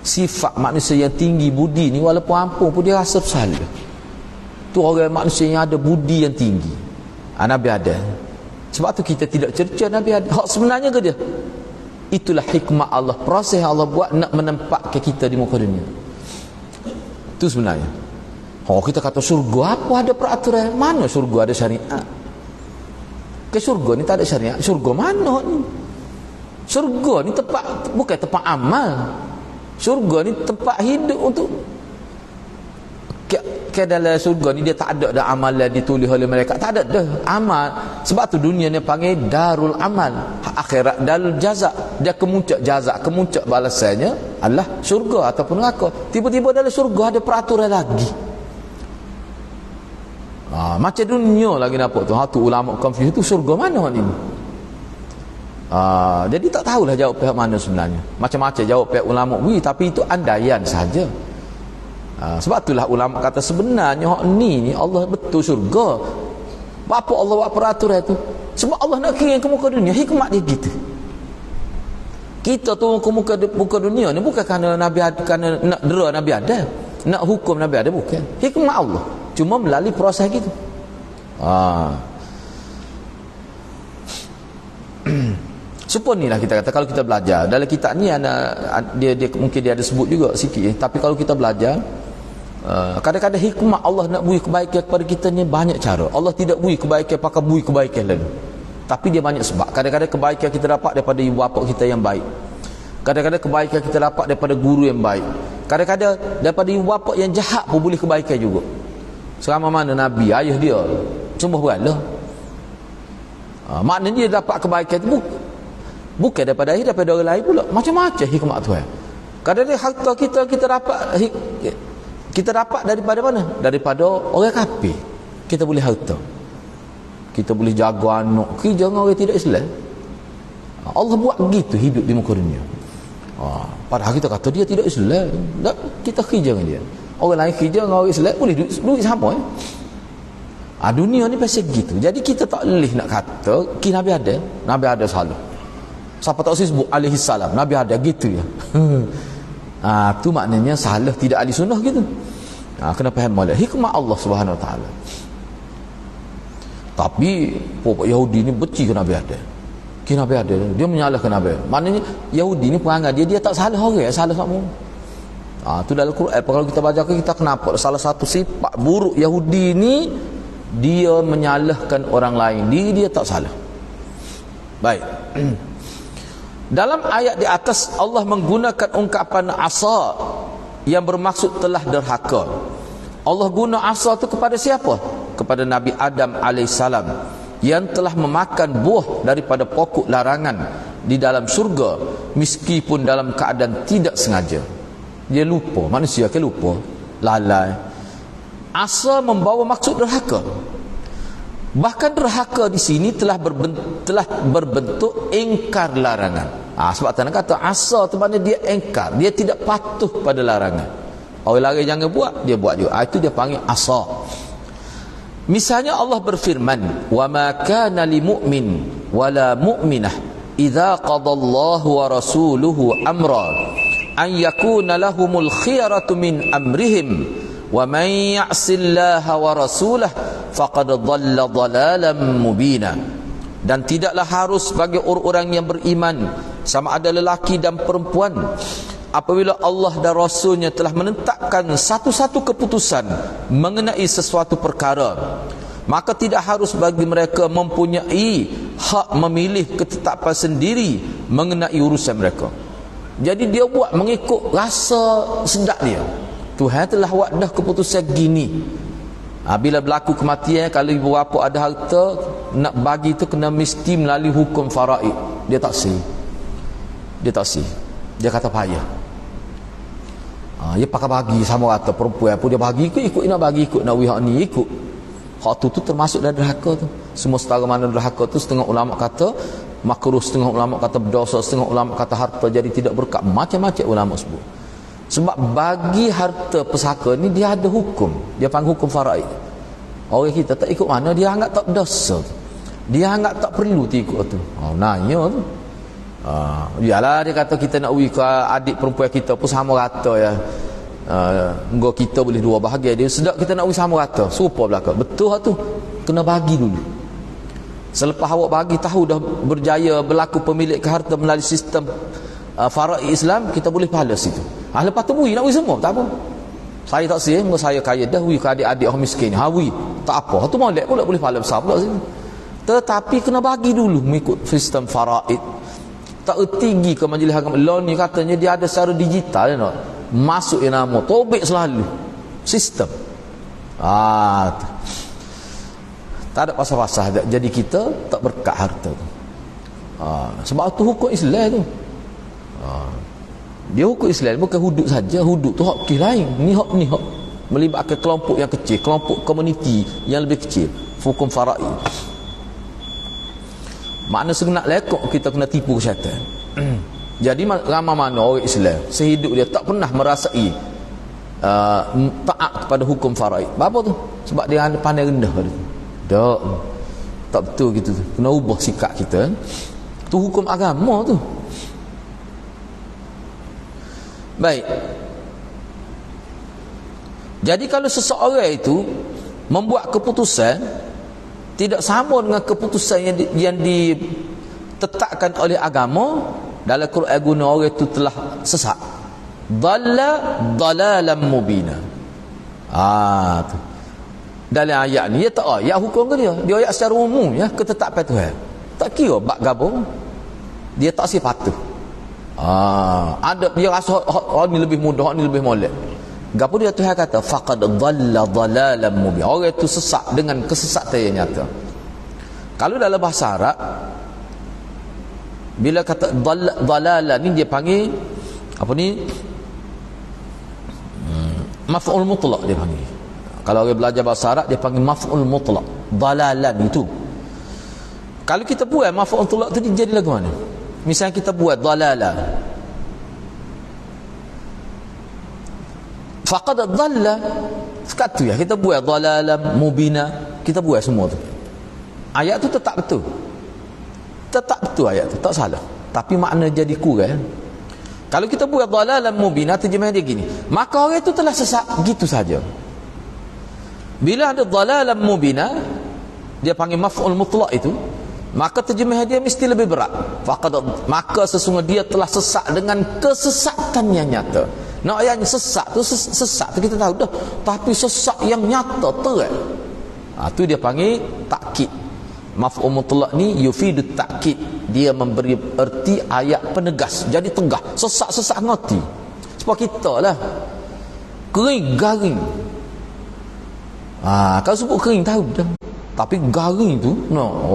Sifat manusia yang tinggi budi ni, walaupun ampun pun dia rasa bersalah. Tu orang manusia yang ada budi yang tinggi. Nabi Adam. Sebab tu kita tidak cerca Nabi Adam. Hak sebenarnya ke dia? Itulah hikmah Allah. Proses yang Allah buat nak menempatkan kita di muka dunia. Itu sebenarnya. Kita kata surga, apa ada peraturan? Mana surga ada syariat? Ke surga ni tak ada syariat. Surga mana ni? Surga ni tempat, bukan tempat amal. Surga ni tempat hidup untuk ke dalam surga ni dia tak ada dah amalan ditulis oleh mereka. Tak ada dah amal. Sebab tu dunia ni panggil darul amal. Akhirat darul jaza. Dia kemuncak jaza, kemuncak balasannya adalah surga ataupun neraka. Tiba-tiba dalam surga ada peraturan lagi. Macam dunia lagi nampak tu. Tu ulama confuse tu surga mana ni? Jadi tak tahulah jawab pihak mana sebenarnya. Macam-macam jawab pihak ulama tapi itu andaian saja. Sebab itulah ulama kata sebenarnya hak ni Allah betul surga. Apa Allah buat peraturan tu? Sebab Allah nak kirim ke muka dunia, hikmat dia gitu. Kita tu ke muka dunia ni bukan kerana kerana nak dera Nabi Adam, nak hukum Nabi Adam, bukan. Hikmat Allah. Cuma melalui proses gitu. Supaya ni lah kita kata, kalau kita belajar dalam kitab ni dia mungkin dia ada sebut juga sikit, tapi kalau kita belajar kadang-kadang hikmah Allah nak beri kebaikan kepada kita ni banyak cara. Allah tidak beri kebaikan pakai beri kebaikan lalu, tapi dia banyak sebab. Kadang-kadang kebaikan kita dapat daripada ibu bapa kita yang baik, kadang-kadang kebaikan kita dapat daripada guru yang baik, kadang-kadang daripada ibu bapa yang jahat pun boleh kebaikan juga. Selama mana Nabi, ayah dia semua beralah. Maknanya dia dapat kebaikan itu bukan daripada ayah, daripada orang lain pula. Macam-macam hikmat Tuhan. Kadang-kadang harta kita dapat daripada mana? Daripada orang kafir. Kita boleh harta, kita boleh jaga anak, kerja dengan orang tidak Islam. Allah buat begitu hidup di muka dunia. Padahal kita kata dia tidak Islam, kita kerja dengan dia. Orang lain kerja dengan orang Islam boleh duit sama. Dunia ni pasal gitu. Jadi kita tak boleh nak kata Nabi ada salah. Siapa tak sebut alaihi salam, Nabi ada gitu ya. Tu maknanya salah, tidak ahli sunnah gitu. Kena faham molek hikmah Allah Subhanahu Wa Taala. Tapi pokok Yahudi ni benci ke Nabi ada. Nabi ada, dia menyalahkan Nabi. Maknanya Yahudi ni perangai dia tak salah orang, salah sama. Tu dalam Quran. Kalau kita baca kita kenapa salah satu sifat buruk Yahudi ni, dia menyalahkan orang lain, dia tak salah. Baik. Dalam ayat di atas Allah menggunakan ungkapan asa yang bermaksud telah derhaka. Allah guna asa tu kepada siapa? Kepada Nabi Adam alaihissalam yang telah memakan buah daripada pokok larangan di dalam surga, meskipun dalam keadaan tidak sengaja. Dia lupa, manusia kan lupa, lalai. Asa membawa maksud derhaka. Bahkan derhaka di sini telah berbentuk ingkar larangan. Sebab tanah kata asa tu maknanya dia ingkar, dia tidak patuh pada larangan. Orang larang jangan buat, dia buat juga. Itu dia panggil asa. Misalnya Allah berfirman, "Wa ma kana lil mu'min wala mu'minah idza qadallahu wa rasuluhu amra an yakuna lahumul khiyaratu min amrihim wa man ya'sillaha wa rasulah faqad dhalla dhalalan mubina." Dan tidaklah harus bagi orang-orang yang beriman, sama ada lelaki dan perempuan, apabila Allah dan Rasulnya telah menetapkan satu-satu keputusan mengenai sesuatu perkara, maka tidak harus bagi mereka mempunyai hak memilih ketetapan sendiri mengenai urusan mereka. Jadi dia buat mengikut rasa sedap dia. Tuhan telah buat dah keputusan gini. Bila berlaku kematian, kalau ibu bapa ada harta, nak bagi tu kena mesti melalui hukum faraid. Dia tak sih. Dia kata payah. Dia pakai bagi sama rata. Perempuan pun dia bagi ikut nak bagi ikut, nak wihak ni ikut. Hak tu termasuk dalam derhaka tu. Semua setara mana derhaka tu, setengah ulama kata makruh, setengah ulama kata berdosa, setengah ulama kata harta jadi tidak berkat. Macam-macam ulama sebut. Sebab bagi harta pesaka ni dia ada hukum. Dia panggil hukum faraid. Orang kita tak ikut mana, dia anggap tak berdosa tu. Dia anggap tak perlu ikut tu. Nanya tu. Yalah, dia kata kita nak uji ke adik perempuan kita pun sama rata ya. Engkau kita boleh dua bahagia, dia sedap kita nak uji sama rata. Serupa belaka. Betul tu. Kena bagi dulu. Selepas awak bagi tahu dah berjaya berlaku pemilik ke harta melalui sistem faraid Islam, kita boleh pahala situ. Lepas tu uji nak uji semua, tak apa. Saya tak sih, saya kaya dah uji ke adik-adik orang miskin. Uji tak apa. Tu molek pula boleh pahala besar pula sini. Tetapi kena bagi dulu mengikut sistem faraid. Tak tinggi ke majlis agama law ni, katanya dia ada secara digital ya, masuk yang nama tobek selalu sistem. Tak ada pasal-pasal. Jadi kita tak berkat harta tu. Sebab tu hukum Islam tu. Dia hukum Islam bukan hudud saja. Hudud tu hak kes lain. Ni hak melibatkan kelompok yang kecil, kelompok komuniti yang lebih kecil. Hukum faraid. Makna segenap lekok kita kena tipu syaitan. Jadi ramai mana orang Islam sehidup dia tak pernah merasai taat kepada hukum faraid. Apa tu? Sebab dia pandai rendah pada tu. Tak betul gitu tu. Kena ubah sikap kita. Tu hukum agama tu. Baik. Jadi kalau seseorang itu membuat keputusan tidak sama dengan keputusan yang ditetapkan oleh agama, dalam Quran guna orang itu telah sesat. Dalalan mubina. Tu. Dalam ayat ni dia tak ayat hukum ke dia. Dia ayat secara umum ya, ketetapan Tuhan. Tak kira bab gabung. Dia tak si patuh. Ada dia rasa ni lebih mudah, ni lebih molek. Gapo dia Tuhan kata faqad dhalla dhalalan mubin. Orang itu sesat dengan kesesatan yang nyata. Kalau dalam bahasa Arab bila kata dhalalan ni dia panggil apa ni? Maf'ul mutlaq dia panggil. Kalau orang belajar bahasa Arab dia panggil maf'ul mutlaq. Dhalalan itu. Kalau kita buat maf'ul mutlaq tu dia jadi lagu mana? Misalnya kita buat dhalalan. Faqad dhalla, sekatu ya kita buat dhalalan mubina, kita buat semua tu. Ayat tu tetap betul. Tetap betul ayat tu, tak salah. Tapi makna jadi kurang. Kalau kita buat dhalalan mubina, terjemah dia gini, maka orang itu telah sesat gitu saja. Bila ada dhalalan mubina, dia panggil maf'ul mutlaq itu, maka terjemah dia mesti lebih berat. Maka sesungguhnya dia telah sesat dengan kesesatan yang nyata. Nak ayatnya sesat tu kita tahu dah, tapi sesat yang nyata terang. Tu dia panggil takkid. Maf'ul mutlaq ni yufidu takkid. Dia memberi erti ayat penegas. Jadi tegah, sesat ngerti. Sebab kita lah kering garing. Kalau sebut kering tahu dah. Tapi garing tu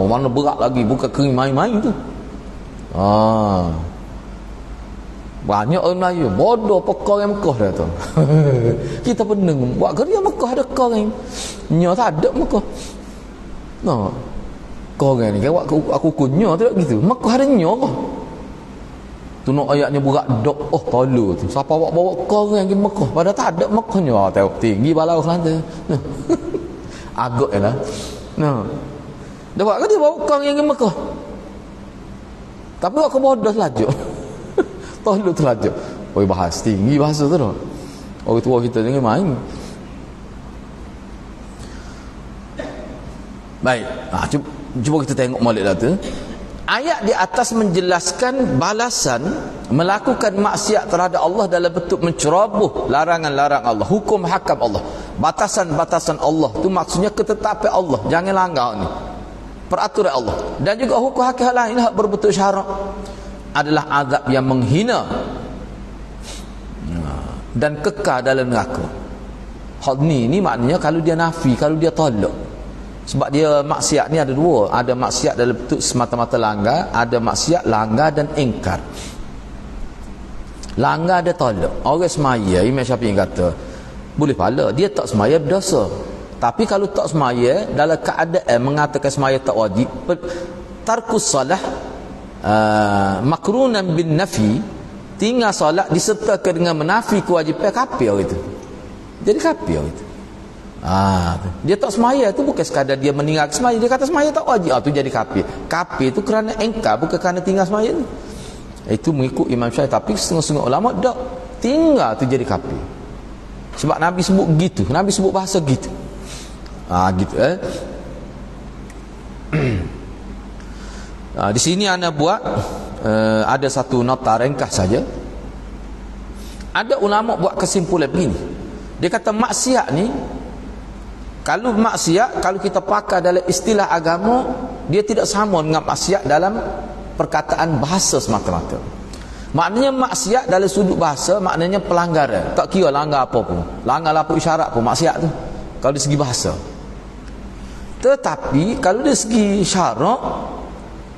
mana berat lagi, bukan kering main-main tu. Banyak orang Melayu bodoh pekor yang Mekah dah tu. Kita peneng buat kerja Mekah ada korang nya tak ada Mekah. Korang ni kan aku kunya tu gitu. Mekah ada nya apa? Tu nak ayatnya berat dok tolu tu. Siapa bawa korang pergi Mekah pada tak ada Mekahnya. Tengok tinggi balau Kelantan. Agak lah. Dia buat kan dia bawa korang yang pergi Mekah. Tapi aku bodoh selajuk. Tolong terlajar. Bahas tinggi bahasa tu dah. Orang tua kita jangan main. Baik. Cuba kita tengok molek dah tu. Ayat di atas menjelaskan balasan melakukan maksiat terhadap Allah dalam bentuk menceroboh larangan-larangan Allah, hukum hakam Allah, batasan-batasan Allah. Tu maksudnya ketetapan Allah. Jangan langgar ni. Peraturan Allah. Dan juga hukum hakam lain hak berbentuk syarak adalah azab yang menghina dan kekal dalam neraka. Hal ni maknanya kalau dia nafi, kalau dia tolak. Sebab dia maksiat ni ada dua. Ada maksiat dalam bentuk semata-mata langgar, ada maksiat langgar dan ingkar. Langgar dia tolak. Orang semaya, Imam Syafi'i kata boleh pahala, dia tak semaya berdosa. Tapi kalau tak semaya dalam keadaan mengatakan semaya tak wajib, tarkus salah makrunan bin nafi, tinggal solat disertakan dengan menafi kewajipan, kafir itu. Jadi kafir itu. Dia tak semaya tu bukan sekadar dia meninggal semaya, dia kata semaya tak wajib, tu jadi kafir. Kafir tu kerana engkar, bukan kerana tinggal semaya tu. Itu mengikut Imam Syafi'i. Tapi setengah-setengah ulama tak, tinggal tu jadi kafir. Sebab Nabi sebut gitu, Nabi sebut bahasa gitu. Gitu di sini anda buat ada satu nota ringkas saja. Ada ulama buat kesimpulan begini. Dia kata maksiat ni, kalau maksiat, kalau kita pakai dalam istilah agama, dia tidak sama dengan maksiat dalam perkataan bahasa semata-mata. Maknanya maksiat dalam sudut bahasa, maknanya pelanggaran. Tak kira langgar apa pun, langgar lapuk isyarat pun maksiat tu, kalau dari segi bahasa. Tetapi kalau dari segi syarak,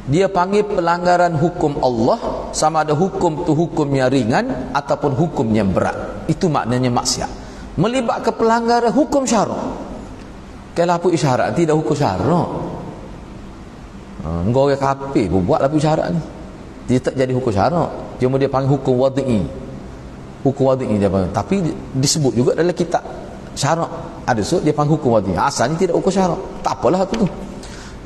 dia panggil pelanggaran hukum Allah, sama ada hukum tu hukumnya ringan ataupun hukumnya berat. Itu maknanya maksiat, melibatkan pelanggaran hukum syarak. Kalau lapuk isyarat tidak hukum syarak. Engkau orang kafir pun buat lapuk isyarat ni, dia tak jadi hukum syarak. Cuma dia panggil hukum wad'i. Hukum wad'i dia panggil. Tapi disebut juga dalam kitab syarak. Ada sebut dia panggil hukum wad'i. Asalnya tidak hukum syarak. Tak apalah itu tu.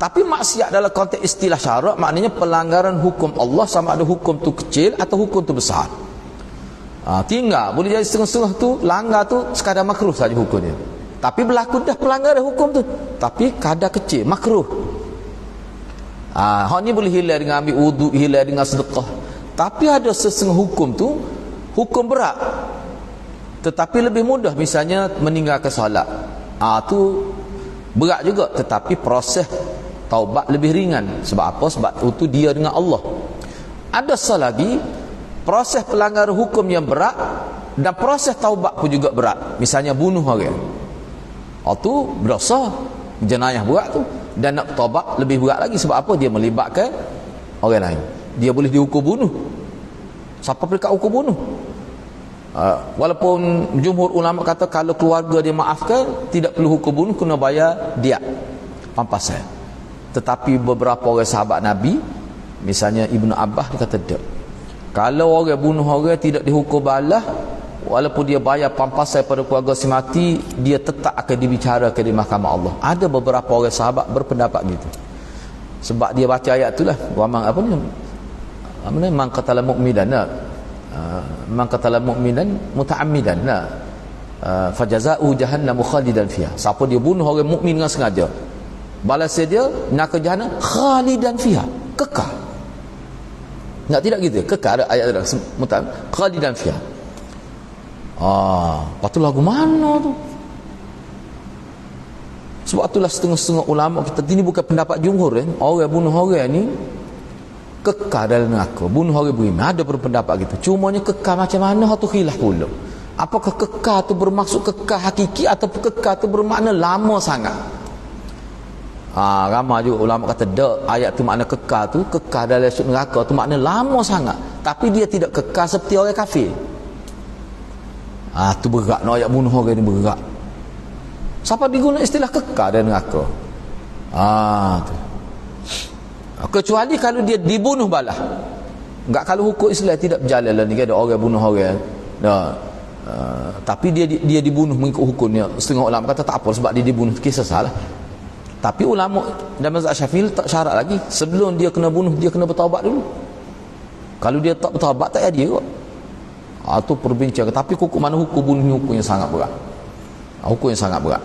Tapi maksiat dalam konteks istilah syarak, maknanya pelanggaran hukum Allah, sama ada hukum tu kecil atau hukum tu besar. Tinggal boleh jadi setengah-setengah tu, langgar tu sekadar makruh saja hukumnya. Tapi berlaku dah pelanggaran hukum tu, tapi kadar kecil, makruh. Hak ni boleh hilang dengan ambil wuduk, hilang dengan sedekah. Tapi ada sesetengah hukum tu hukum berat, tetapi lebih mudah, misalnya meninggalkan solat. Tu berat juga, tetapi proses taubat lebih ringan. Sebab apa? Sebab itu dia dengan Allah. Ada satu lagi, proses pelanggaran hukum yang berat dan proses taubat pun juga berat. Misalnya bunuh orang, tu berdosa, jenayah berat tu. Dan nak taubat lebih berat lagi. Sebab apa? Dia melibatkan orang lain. Dia boleh dihukum bunuh. Siapa peringkat hukum bunuh? Walaupun jumhur ulama kata kalau keluarga dia maafkan, tidak perlu hukum bunuh, kena bayar diat, pampasan. Tetapi beberapa orang sahabat Nabi, misalnya Ibnu Abbas, dia kata tak. Kalau orang bunuh orang tidak dihukum balah, walaupun dia bayar pampasan pada keluarga si mati, dia tetap akan dibicarakan di mahkamah Allah. Ada beberapa orang sahabat berpendapat gitu. Sebab dia baca ayat itulah, man qatala mu'minan, man qatala mu'minan muta'ammidan, fajaza'u jahannam khalidan fiha. Siapa dia bunuh orang mukmin dengan sengaja, balas dia neraka jahannam khalidan fiha, kekal. Tak tidak gitu, kekal. Ada ayat tu khalidan fiha. Lepas tu lagu mana tu? Sebab itulah setengah-setengah ulama kita, ini bukan pendapat jumhur orang bunuh orang ni kekal dalam neraka. Bunuh orang beriman, ada berpendapat gitu. Cumanya kekal macam mana, tu khilaf pula. Apakah kekal tu bermaksud kekal hakiki atau kekal tu bermakna lama sangat? Ramai juga ulama kata dak, ayat tu makna kekal tu, kekal dalam neraka tu makna lama sangat, tapi dia tidak kekal seperti orang kafir. Tu berat, nak ayat bunuh orang ni berat. Siapa diguna istilah kekal dalam neraka? Tu. Kecuali kalau dia dibunuh balah. Enggak, kalau hukum Islam tidak berjalan lah ni, ada orang bunuh orang. Tapi dia dibunuh mengikut hukumnya. Setengah ulama kata tak apa, sebab dia dibunuh, kisah salah. Tapi ulama dan mazhab Syafi'i tak syarat lagi. Sebelum dia kena bunuh, dia kena bertaubat dulu. Kalau dia tak bertaubat, tak ada kot. Itu perbincangan. Tapi hukum mana hukum bunuh ni, hukum yang sangat berat. Hukum yang sangat berat.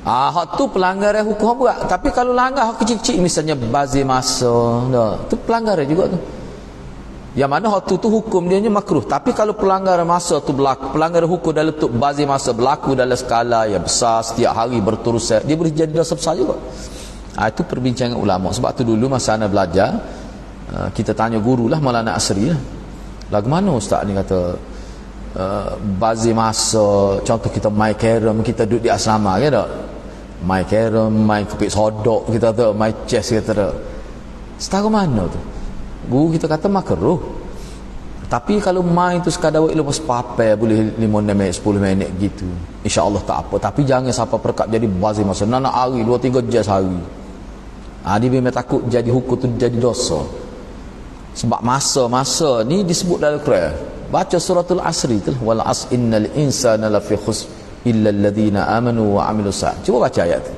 Hak tu pelanggaran hukum berat. Tapi kalau langgar hak kecil-kecil, misalnya bazir masa, tu pelanggaran juga tu. Yang mana hak tu hukum dia makruh. Tapi kalau pelanggaran masa tu berlaku, pelanggaran hukum dalam tu bazir masa berlaku dalam skala yang besar, setiap hari berterusan, dia boleh jadi dosa besar juga. Itu perbincangan ulama. Sebab tu dulu masa ana belajar, kita tanya guru lah, Maulana Asri lah, lagu mana ustaz ni kata bazir masa, contoh kita main carom, kita duduk di asrama kan tak, main carom, main kepik sodok, kita tu main chess, kita tu setara mana tu, guru kita kata makruh. Tapi kalau main tu sekadar buat lepas papai, boleh 5 minit 10 minit gitu, insya-Allah tak apa. Tapi jangan sampai perkap jadi bazir masa nak hari 2-3 jam sehari. Dia memang takut jadi hukum tu jadi dosa. Sebab masa-masa ni disebut dalam Quran. Baca suratul Asri tu, wal as innal insana lafi khusr illa alladhina amanu wa amilus salih. Cuba baca ayat tu.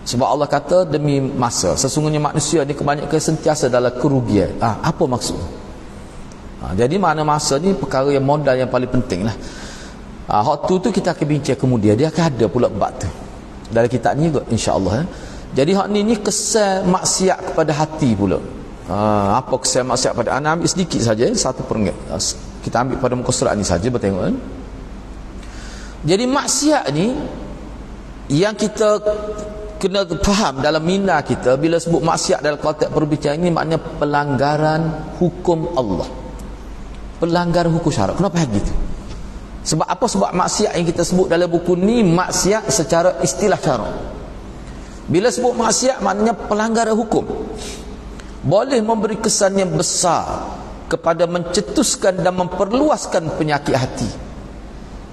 Sebab Allah kata demi masa, sesungguhnya manusia ni kebanyakan sentiasa dalam kerugian. Apa maksud? Jadi mana masa ni perkara yang modal yang paling penting lah. Hak tu kita akan bincang kemudian. Dia akan ada pula bab tu dalam kitab ni juga, insya-Allah. Jadi hak ni kesan maksiat kepada hati pula. Apa kesan maksiat pada anak? Ambil sedikit saja, satu peringat. Kita ambil pada muka surat ni saja bertengok kan. Jadi maksiat ni yang kita kena faham dalam minda kita bila sebut maksiat dalam konteks perbincangan ini, maknanya pelanggaran hukum Allah, pelanggaran hukum syarak. Kenapa begitu? Sebab apa? Sebab maksiat yang kita sebut dalam buku ni maksiat secara istilah syarak. Bila sebut maksiat maknanya pelanggaran hukum, boleh memberi kesan yang besar kepada mencetuskan dan memperluaskan penyakit hati.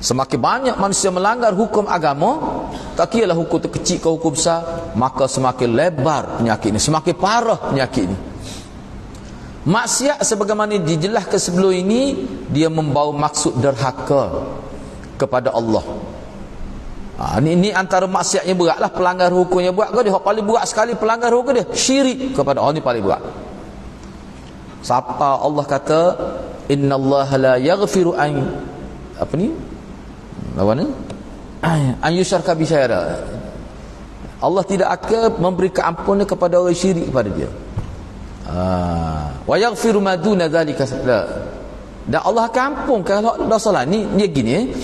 Semakin banyak manusia melanggar hukum agama, tak kira lah hukum terkecil ke hukum besar, maka semakin lebar penyakit ini, semakin parah penyakit ini. Maksiat sebagaimana dijelaskan sebelum ini, dia membawa maksud derhaka kepada Allah. Ini antara maksiat yang berat lah, pelanggar hukum yang berat ke dia. Paling berat sekali pelanggar hukum dia syirik kepada Allah, ni paling berat. Siapa Allah kata innallaha la yaghfiru an apa ni? Lawan ni? An yusyraka bi syai'a. Allah tidak akan memberi keampunan kepada orang syirik kepada dia. Wa yaghfiru ma duna dzalika. Dan Allah akan ampunkan kalau dosa lain. Ni dia gini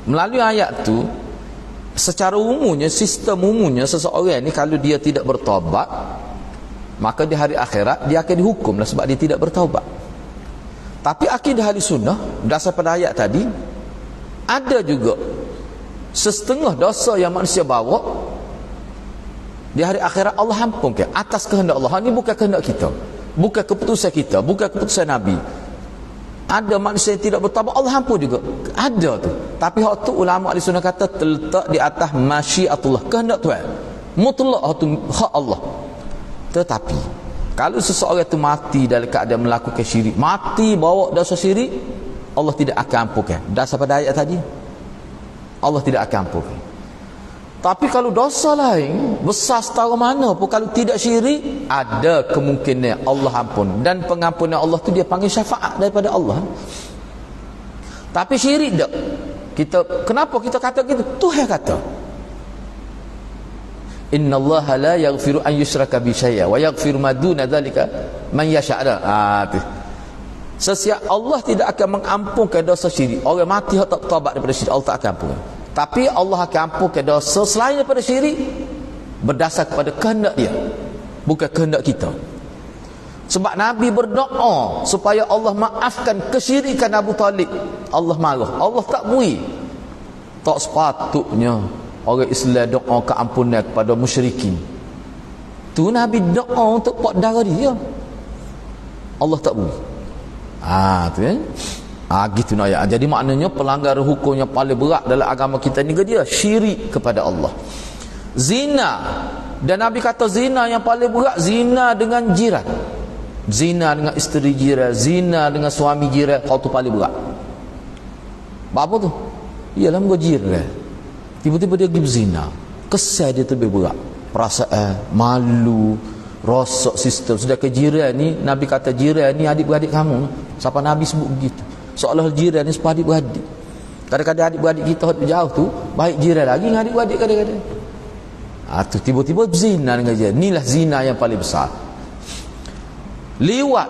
melalui ayat tu, secara umumnya, sistem umumnya seseorang ni kalau dia tidak bertaubat, maka di hari akhirat dia akan dihukum lah sebab dia tidak bertaubat. Tapi akidah ahli sunnah berdasar pada ayat tadi, ada juga setengah dosa yang manusia bawa di hari akhirat Allah ampunkan atas kehendak Allah. Ini bukan kehendak kita, bukan keputusan kita, bukan keputusan Nabi. Ada manusia yang tidak bertaubat, Allah ampun juga, ada tu. Tapi hak tu ulama ahli sunnah kata terletak di atas masyiatullah, kehendak Tuhan mutlak, tu hak Allah. Tetapi kalau seseorang itu mati dalam keadaan melakukan syirik, mati bawa dosa syirik, Allah tidak akan ampunkan. Dasar pada ayat tadi, Allah tidak akan ampunkan. Tapi kalau dosa lain besar setara mana pun, kalau tidak syirik, ada kemungkinan Allah ampun. Dan pengampunan Allah tu dia panggil syafaat daripada Allah. Tapi syirik tak. Kenapa kita kata gitu? Tuhan kata innallaha la yaghfiru an yushraka bi syai'a wa yaghfiru ma duna dzalika man yasha'. Sesiap Allah tidak akan mengampunkan dosa syirik. Orang mati tak bertaubat daripada syirik, Allah tak akan ampunkan. Tapi Allah akan ampunkan dosa selain daripada syirik berdasar kepada kehendak dia, bukan kehendak kita. Sebab Nabi berdoa supaya Allah maafkan kesyirikan Abu Talib. Allah marah, Allah tak beri. Tak sepatutnya orang Islam doa keampunan kepada musyrikin. Tu Nabi doa untuk pak darah dia, Allah tak beri. Tu kan. Gitu nak ya. Jadi maknanya pelanggaran hukum yang paling berat dalam agama kita ni dia syirik kepada Allah. Zina, dan Nabi kata zina yang paling berat zina dengan jiran, zina dengan isteri jiran, zina dengan suami jiran, kau tu paling berat. Apa tu? Ialah muka jiran, tiba-tiba dia pergi berzina, kesal dia tu lebih berat, perasaan malu, rosak sistem. Sedangkan jiran ni, Nabi kata jiran ni adik-beradik kamu. Siapa Nabi sebut begitu, seolah jiran ni sepah adik-beradik. Kadang-kadang adik-beradik kita jauh tu baik jiran lagi dengan adik-beradik kadang-kadang. Tu tiba-tiba berzina dengan jiran. Inilah zina yang paling besar. Liwat,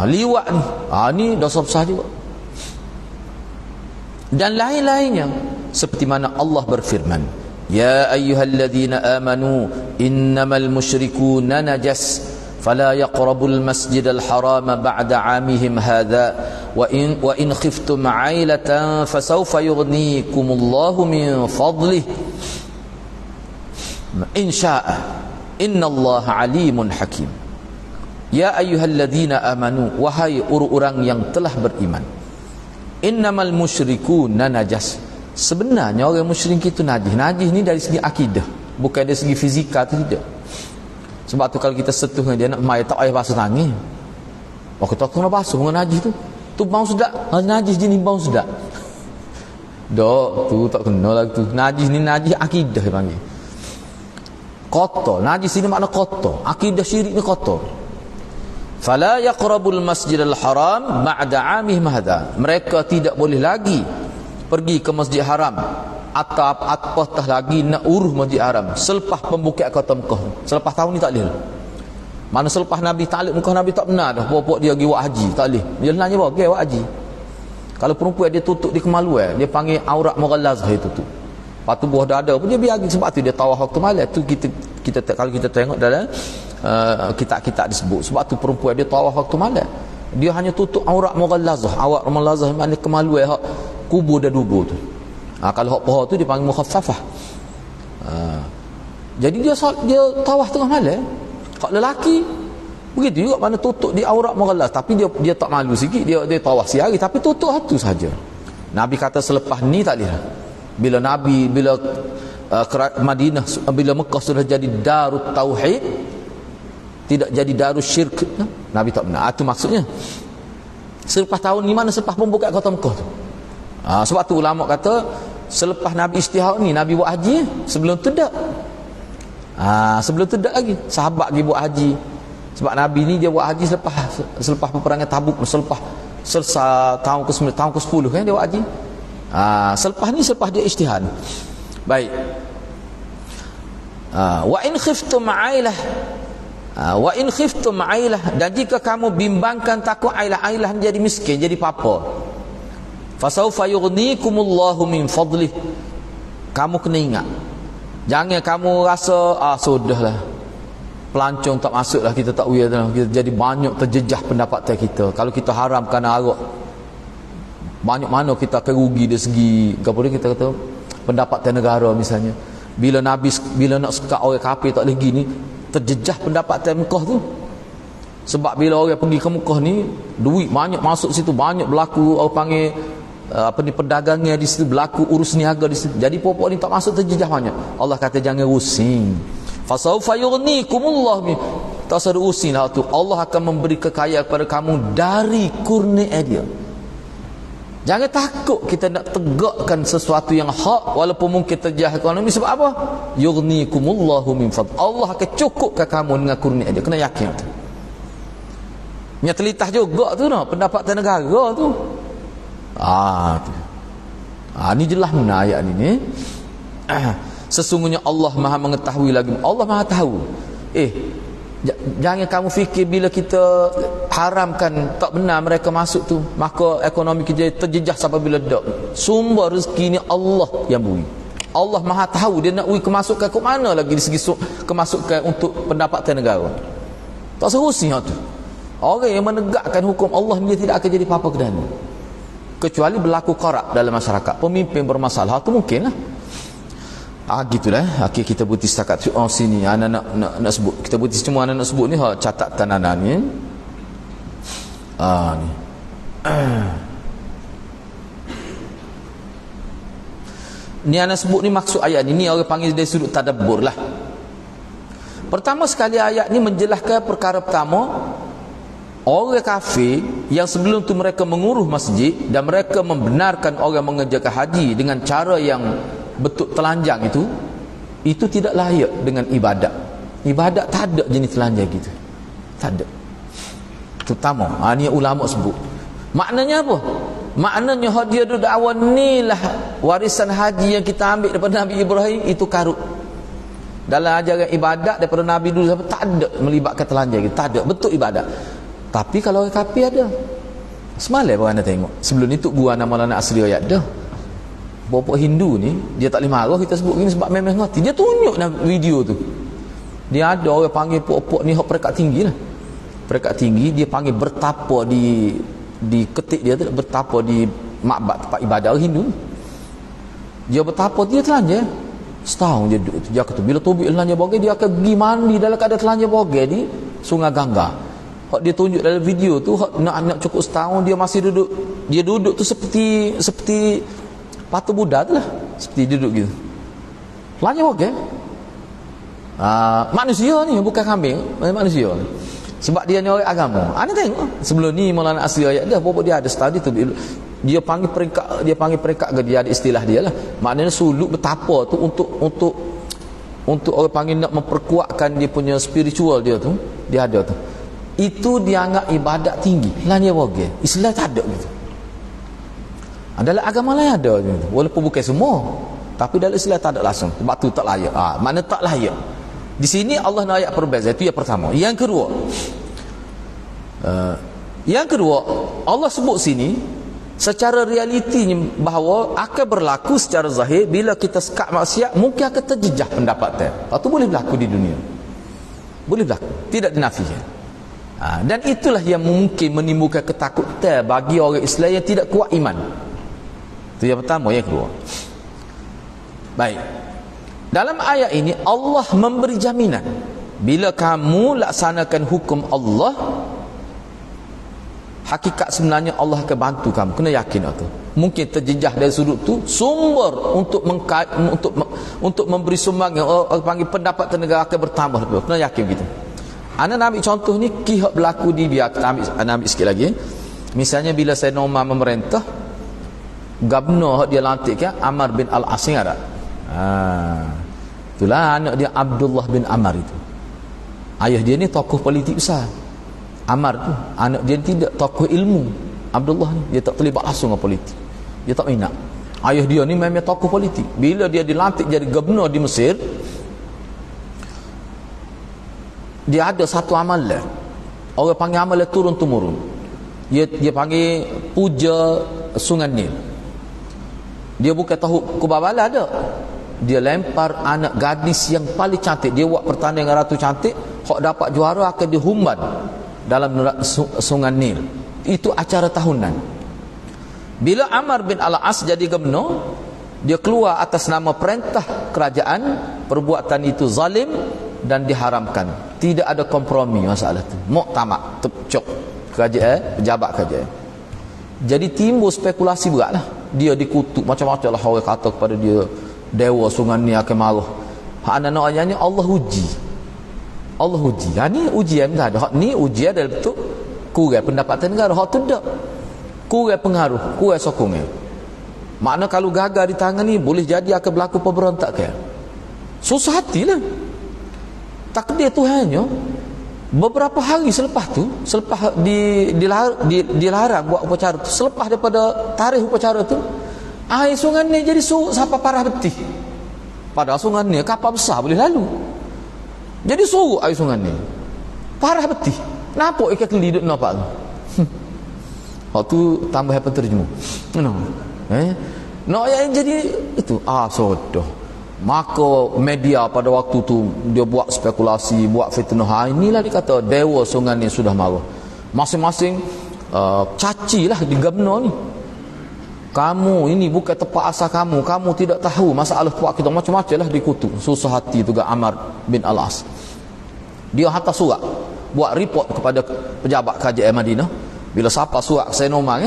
liwat ni, ni dosa besar juga. Dan lain-lainnya, seperti mana Allah berfirman, ya ayyuhalladzina amanu innamal musyrikuna najas fala yaqrabul masjidal harama ba'da 'amihim hadza wa in khiftum 'ailatan fasawfa yughnikumullahu min fadlihi in syaa'a innallaha 'alimun hakim. Ya ayyuhalladzina amanu, wahai orang-orang yang telah beriman, innamal musyrikuna najas, sebenarnya orang musyrik itu najis. Najis ni dari segi akidah, bukan dari segi fizikal, tidak. Sebab tu kalau kita sentuh dia nak mai tak payah basuh tangan. Kita kena basuh dengan najis tu. Tu bau sedap, najis jenis bau sedap. Dok, tu tak kena lah tu. Najis ni najis akidah dia panggil. Kotor. Najis ini makna kotor. Akidah syirik ni kotor. Fala yaqrabul masjidal haram ba'da 'amihim hadha. Mereka tidak boleh lagi pergi ke masjid haram atau apatah lagi nak urus masjid haram selepas pembukaan kota Mekah. Selepas tahun ni tak boleh. Mana selepas Nabi taklif Mekah, Nabi tak benar dah pokok dia pergi buat haji, tak boleh. Dia nanya apa? Pergi buat haji. Kalau perempuan dia tutup di kemaluan, dia panggil aurat mughallazah itu tu. Patu buah dada pun dia biar, sebab tu dia tawaf waktu malam tu. Kita kalau kita tengok dalam kitab-kitab disebut, sebab tu perempuan dia tawaf waktu malam, dia hanya tutup aurat mughallazah. Aurat mughallazah maknanya kemaluan hak kubur dan dubur tu. Kalau hak paha tu dia panggil mukhaffafah. Jadi dia tawaf tengah malam. Hak lelaki begitu juga, mana tutup di aurat mughallazah, tapi dia tak malu sikit, dia tawaf siang hari tapi tutup hatu saja. Nabi kata selepas ni tak boleh. Bila Madinah, bila Mekah sudah jadi darut tauhid, tidak jadi darus syirk, Nabi tak benar. Itu maksudnya. Selepas tahun ni mana? Selepas pembukaan kota Mekah tu. Sebab tu ulama kata selepas Nabi istihad ni, Nabi buat haji, sebelum tu tak. Sebelum tu tak lagi. Sahabat pergi buat haji. Sebab Nabi ni dia buat haji selepas peperangan Tabuk, selepas tahun ke-9, tahun ke-10 kan dia buat haji. Selepas dia ijtihad. Baik. Wa in khiftum ailah. Wa in khiftum ailah, dan jika kamu bimbangkan takut ailah jadi miskin, jadi papa, fasawfa yughnikumullahu min fadlih. Kamu kena ingat, jangan kamu rasa sudahlah, pelancong tak masuklah, kita tak uyah dah, kita jadi banyak terjejah pendapatan kita. Kalau kita haramkan arak, banyak mana kita akan rugi dari segi kemudian kita kata pendapatan negara misalnya. Bila nak sekat orang kafir tak boleh gini, terjejah pendapatan Mekah tu. Sebab bila orang pergi ke Mekah ni, duit banyak masuk situ, banyak berlaku orang panggil perdagangan di situ, berlaku urus niaga di situ. Jadi pokok ni tak masuk, terjejah banyak. Allah kata jangan rusing. Fasawfa yughnikumullah min, tak usah rusing lah tu. Allah akan memberi kekayaan kepada kamu dari kurnia dia. Jangan takut kita nak tegakkan sesuatu yang hak walaupun mungkin terjah ekonomi. Sebab apa? Yughnikumullahu min fadl. Allah akan cukupkan kamu dengan kurnia dia. Kena yakin tu. Nya telitah juga tu noh, pendapatan negara tu. Tu. Ni jelas mana ayat ni. Sesungguhnya Allah Maha mengetahui lagi. Allah Maha tahu. Jangan kamu fikir bila kita haramkan tak benar mereka masuk tu, maka ekonomi kita terjejah sampai bila tak. Sumber rezeki ni Allah yang beri. Allah Maha tahu dia nak beri kemasukan ke mana lagi di segi kemasukan untuk pendapatan negara. Tak seharusnya tu. Orang yang menegakkan hukum Allah dia tidak akan jadi apa-apa ke dalam. Kecuali berlaku korup dalam masyarakat, pemimpin bermasalah, tu mungkin lah. Gitulah. Okey, kita berhenti setakat sini. Anak nak sebut. Kita berhenti cuma anak nak sebut ni catatan anak ni. Ni. Ni anak sebut ni maksud ayat ni. Ni orang panggil dari sudut tadabbur lah. Pertama sekali ayat ni menjelaskan perkara pertama, orang kafir yang sebelum tu mereka mengurus masjid dan mereka membenarkan orang mengerjakan haji dengan cara yang betul telanjang itu tidak layak dengan ibadat. Ibadat tak ada jenis telanjang gitu. Tak ada. Terutama ni ulama sebut. Maknanya apa? Maknanya dia duduk awan ni lah warisan haji yang kita ambil daripada Nabi Ibrahim itu karut. Dalam ajaran ibadat daripada Nabi dulu sampai tak ada melibatkan telanjang gitu. Tak ada. Betul ibadat. Tapi kalau orang kafir ada. Semalam baru anda tengok. Sebelum ni Tok Guru Maulana Asri ayat dah. Bapak Hindu ni dia tak boleh marah kita sebut gini sebab memang ngerti. Dia tunjuk video tu. Dia ada orang panggil pokok ni hak peringkat tinggi lah. Peringkat tinggi dia panggil bertapa di ketik dia tu, bertapa di makbad tempat ibadat orang Hindu. Dia bertapa, dia telanjang. Setahun dia duduk tu. Dia kata bila tubik telanjang bogel dia akan pergi mandi dalam keadaan telanjang bogel di Sungai Gangga. Hak dia tunjuk dalam video tu hak nak cukup setahun dia masih duduk. Dia duduk tu seperti patung Buddha tu lah. Seperti duduk gitu. Telanjang bogel. Manusia ni bukan kambing, manusia. Sebab dia ni orang agama. Anda tengok sebelum ni Maulana Asri ayat dia bapak dia ada study tu Dia panggil peringkat dia ada istilah dia lah. Maknanya suluk betapa tu untuk orang panggil nak memperkuatkan dia punya spiritual dia tu, dia ada tu. Itu dianggap ibadat tinggi. Lah dia bagi. Islam tak ada gitu. Dalam agama lain ada gitu. Walaupun bukan semua, tapi dalam Islam tak ada langsung. Sebab tu tak layak. Mana tak layak. Di sini Allah nak ayat perbezaan. Itu yang pertama. Yang kedua, Allah sebut sini secara realitinya bahawa akan berlaku secara zahir bila kita sekat maksiat, mungkin akan terjejah pendapatan. Itu boleh berlaku di dunia. Boleh berlaku. Tidak dinafikan. Dan itulah yang mungkin menimbulkan ketakutan bagi orang Islam yang tidak kuat iman. Itu yang pertama. Yang kedua, baik, dalam ayat ini Allah memberi jaminan bila kamu laksanakan hukum Allah, hakikat sebenarnya Allah akan bantu kamu. Kena yakin itu. Mungkin terjejah dari sudut tu sumber untuk memberi sumbangan, orang panggil pendapatan negara akan bertambah. Kena yakin begitu. Ana nak ambil contoh ni kisah berlaku di biar kita ambil sikit lagi. Misalnya bila Sayyidina Umar memerintah, gubernur dia lantik kan Amr bin Al-As ada. Itulah anak dia Abdullah bin Amr itu. Ayah dia ni tokoh politik besar. Amr tu anak dia tidak tokoh ilmu. Abdullah ni dia tak terlibat langsung dengan politik. Dia tak minat. Ayah dia ni memang tokoh politik. Bila dia dilantik jadi gubernur di Mesir, dia ada satu amalan. Orang panggil amalan turun temurun. Dia panggil puja Sungai Nil. Dia bukan tahu kubabala ada. Dia lempar anak gadis yang paling cantik. Dia buat pertandingan Ratu Cantik, hok dapat juara akan dihumban dalam Sungai Nil. Itu acara tahunan. Bila Amr bin Al-As jadi gubernur, dia keluar atas nama perintah kerajaan, perbuatan itu zalim dan diharamkan. Tidak ada kompromi masalah tu. Muktamad, tepcok kerajaan, pejabat kerajaan. Jadi timbul spekulasi beratlah. Dia dikutuk macam-macam lah orang kata kepada dia, dewa Sungai ni akan marah. Hak anak ayahnya Allah uji. Allah uji. Ni ujian dah ada. Hak ni ujian dalam bentuk kurang pendapatan negara. Hak tu tak. Kurang pengaruh, kurang sokongan. Makna kalau gagal di tangan ni boleh jadi akan berlaku pemberontakan. Susah hatilah. Takdir Tuhannya. Beberapa hari selepas tu, selepas dilarang buat upacara tu, selepas daripada tarikh upacara tu, air Sungai ni jadi surut sampai parah betih. Padahal Sungai ni kapal besar boleh lalu. Jadi surut air Sungai ni. Parah betih. Nampak ikat keli duk nampak tu. Waktu tambah apa terjemah. No yang jadi itu sodoh. Maka media pada waktu tu dia buat spekulasi, buat fitnah. Inilah dikata dewa Sungai ni sudah marah. Masing-masing cacilah di gubernur ni. Kamu ini bukan tempat asal kamu. Kamu tidak tahu masalah tuak kita. Macam-macam lah dikutuk. Susah hati juga Amr bin Al-As. Dia hantar surat, buat report kepada pejabat kerajaan Madinah. Bila siapa surat Sayyidina Umar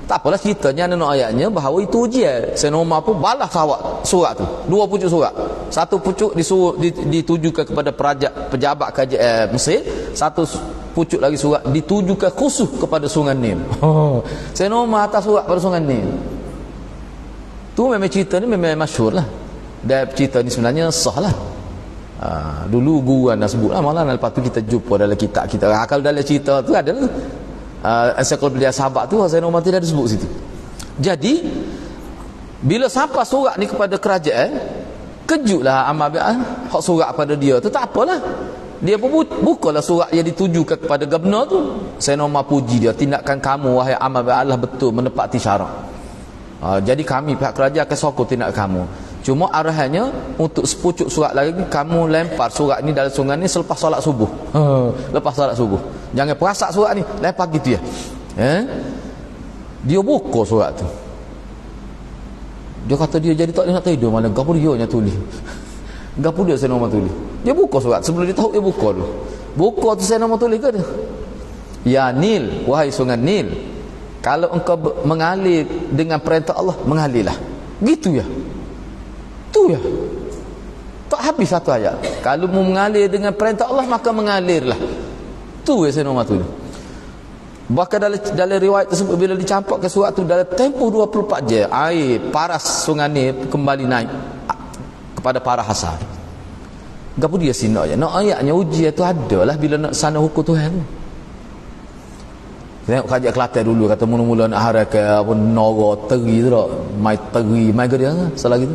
tak apalah ceritanya anak ayatnya bahawa itu ujian. Sayyidina Umar pun balas surat tu. 2 pucuk surat. Satu pucuk ditujukan kepada pejabat kerajaan Mesir, satu pucuk lagi surat ditujukan khusus kepada Sungai Nil. Sayyidina Umar atas surat pada Sungai Nil. Tu memang cerita ni memang masyhur lah. Dan cerita ni sebenarnya sah lah. Dulu guru anda sebut lah, malah lepas tu kita jumpa dalam kitab kita. Kalau dalam cerita tu ada lah. Ensiklopedia Sahabat tu Sayyidina Umar tidak disebut situ. Jadi bila sampai surat ni kepada kerajaan, kejutlah Amr bin Al-As. Hak surat pada dia tu tak apalah. Dia pun bukalah surat yang ditujukan kepada gubernur tu. Sayyidina Umar puji dia, tindakan kamu wahai Amr bin Al-As betul menepati syarat. Jadi kami pihak kerajaan akan sokong tindakan kamu. Cuma arahannya untuk sepucuk surat lagi kamu lempar surat ni dalam sungai ni selepas solat subuh. Lepas solat subuh. Jangan perasak surat ni, lempar gitu ya. Dia buka surat tu. Dia kata dia jadi tak nak tidur mana gapo dia nya tulis. Gapo dia Sayyidina Umar tulis. Dia buka surat sebelum dia tahu dia buka dulu. Buka tu Sayyidina Umar tulis ke dia? Ya Nil, wahai Sungai Nil, kalau engkau mengalir dengan perintah Allah, mengalirlah. Gitu ya. Tu ya. Tak habis satu ayat. Kalau mau mengalir dengan perintah Allah maka mengalirlah. Tu ya Sayyidina Umar tulis. Bahkan dalam riwayat tersebut bila dicampak ke surat tu dalam tempoh 24 jam air paras sungai ni kembali naik kepada para hasar. Gapo dia sinak je. Nak ayatnya ujian tu adalah bila nak sana hukum Tuhan tu. Tengok kajian Kelantan dulu kata mula-mula nak harakan apa nora teri tu tak. Mai teri, mai ke dia salah gitu.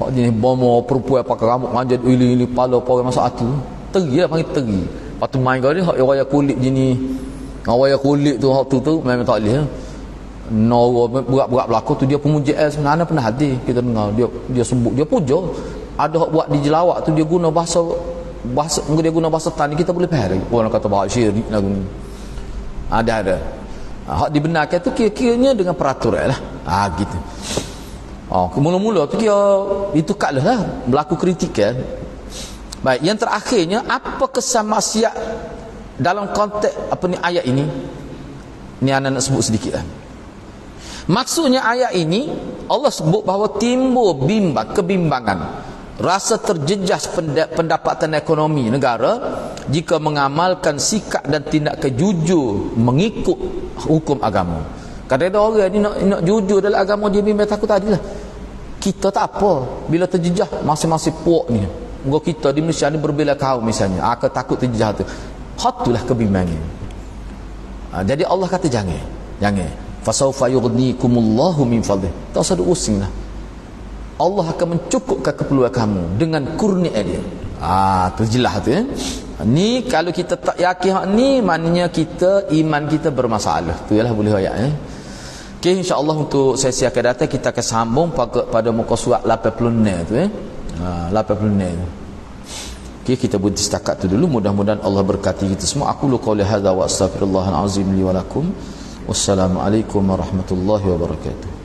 Hak jenis bomo perempuan pakai rambut manjat ili pala apa masuk hati. Teri lah panggil teri. Lepas tu mai ke dia hak wayar kulit jenis wayar kulit tu hak tu memang tak boleh. Nora berat-berat berlaku tu dia pemuji sebenarnya pernah hadir kita dengar dia sebut dia puja. Ada hak buat di jelawak tu dia guna bahasa dia guna bahasa tani kita boleh faham lagi. Orang kata bahasa syirik lagu ni. Ada. Hak dibenarkan tu kira-kiranya dengan peraturan lah. Gitu. Mula-mula tu dia itu kaklah lah berlaku kritikan. Baik, yang terakhirnya apa kesan maksiat dalam konteks apa ni ayat ini? Ni anak nak sebut sedikit lah. Maksudnya ayat ini Allah sebut bahawa timbul kebimbangan, rasa terjejas pendapatan ekonomi negara jika mengamalkan sikap dan tindakan jujur mengikut hukum agama. Kadang-kadang orang ni nak jujur dalam agama dia bimbang takut tadi lah. Kita tak apa bila terjejah masing-masing puak ni. Moga kita di Malaysia ni berbeza kaum misalnya. Aku takut terjejah tu. Hatulah kebimbangan. Jadi Allah kata jangan. Fasawfa yughnikumullahu min fadlih. Tak usah usinglah. Allah akan mencukupkan keperluan kamu dengan kurnia dia. Tu jelas tu ya. Ni kalau kita tak yakin hak ni maknanya iman kita bermasalah. Tu ialah boleh ayat ya. Okey, insya-Allah untuk sesi akan datang kita akan sambung pada muka surat 86 tu ya. 86 tu. Okey, kita berhenti setakat tu dulu. Mudah-mudahan Allah berkati kita semua. Aku qauli hadza wa astaghfirullahal azim li wa lakum. Wassalamualaikum warahmatullahi wabarakatuh.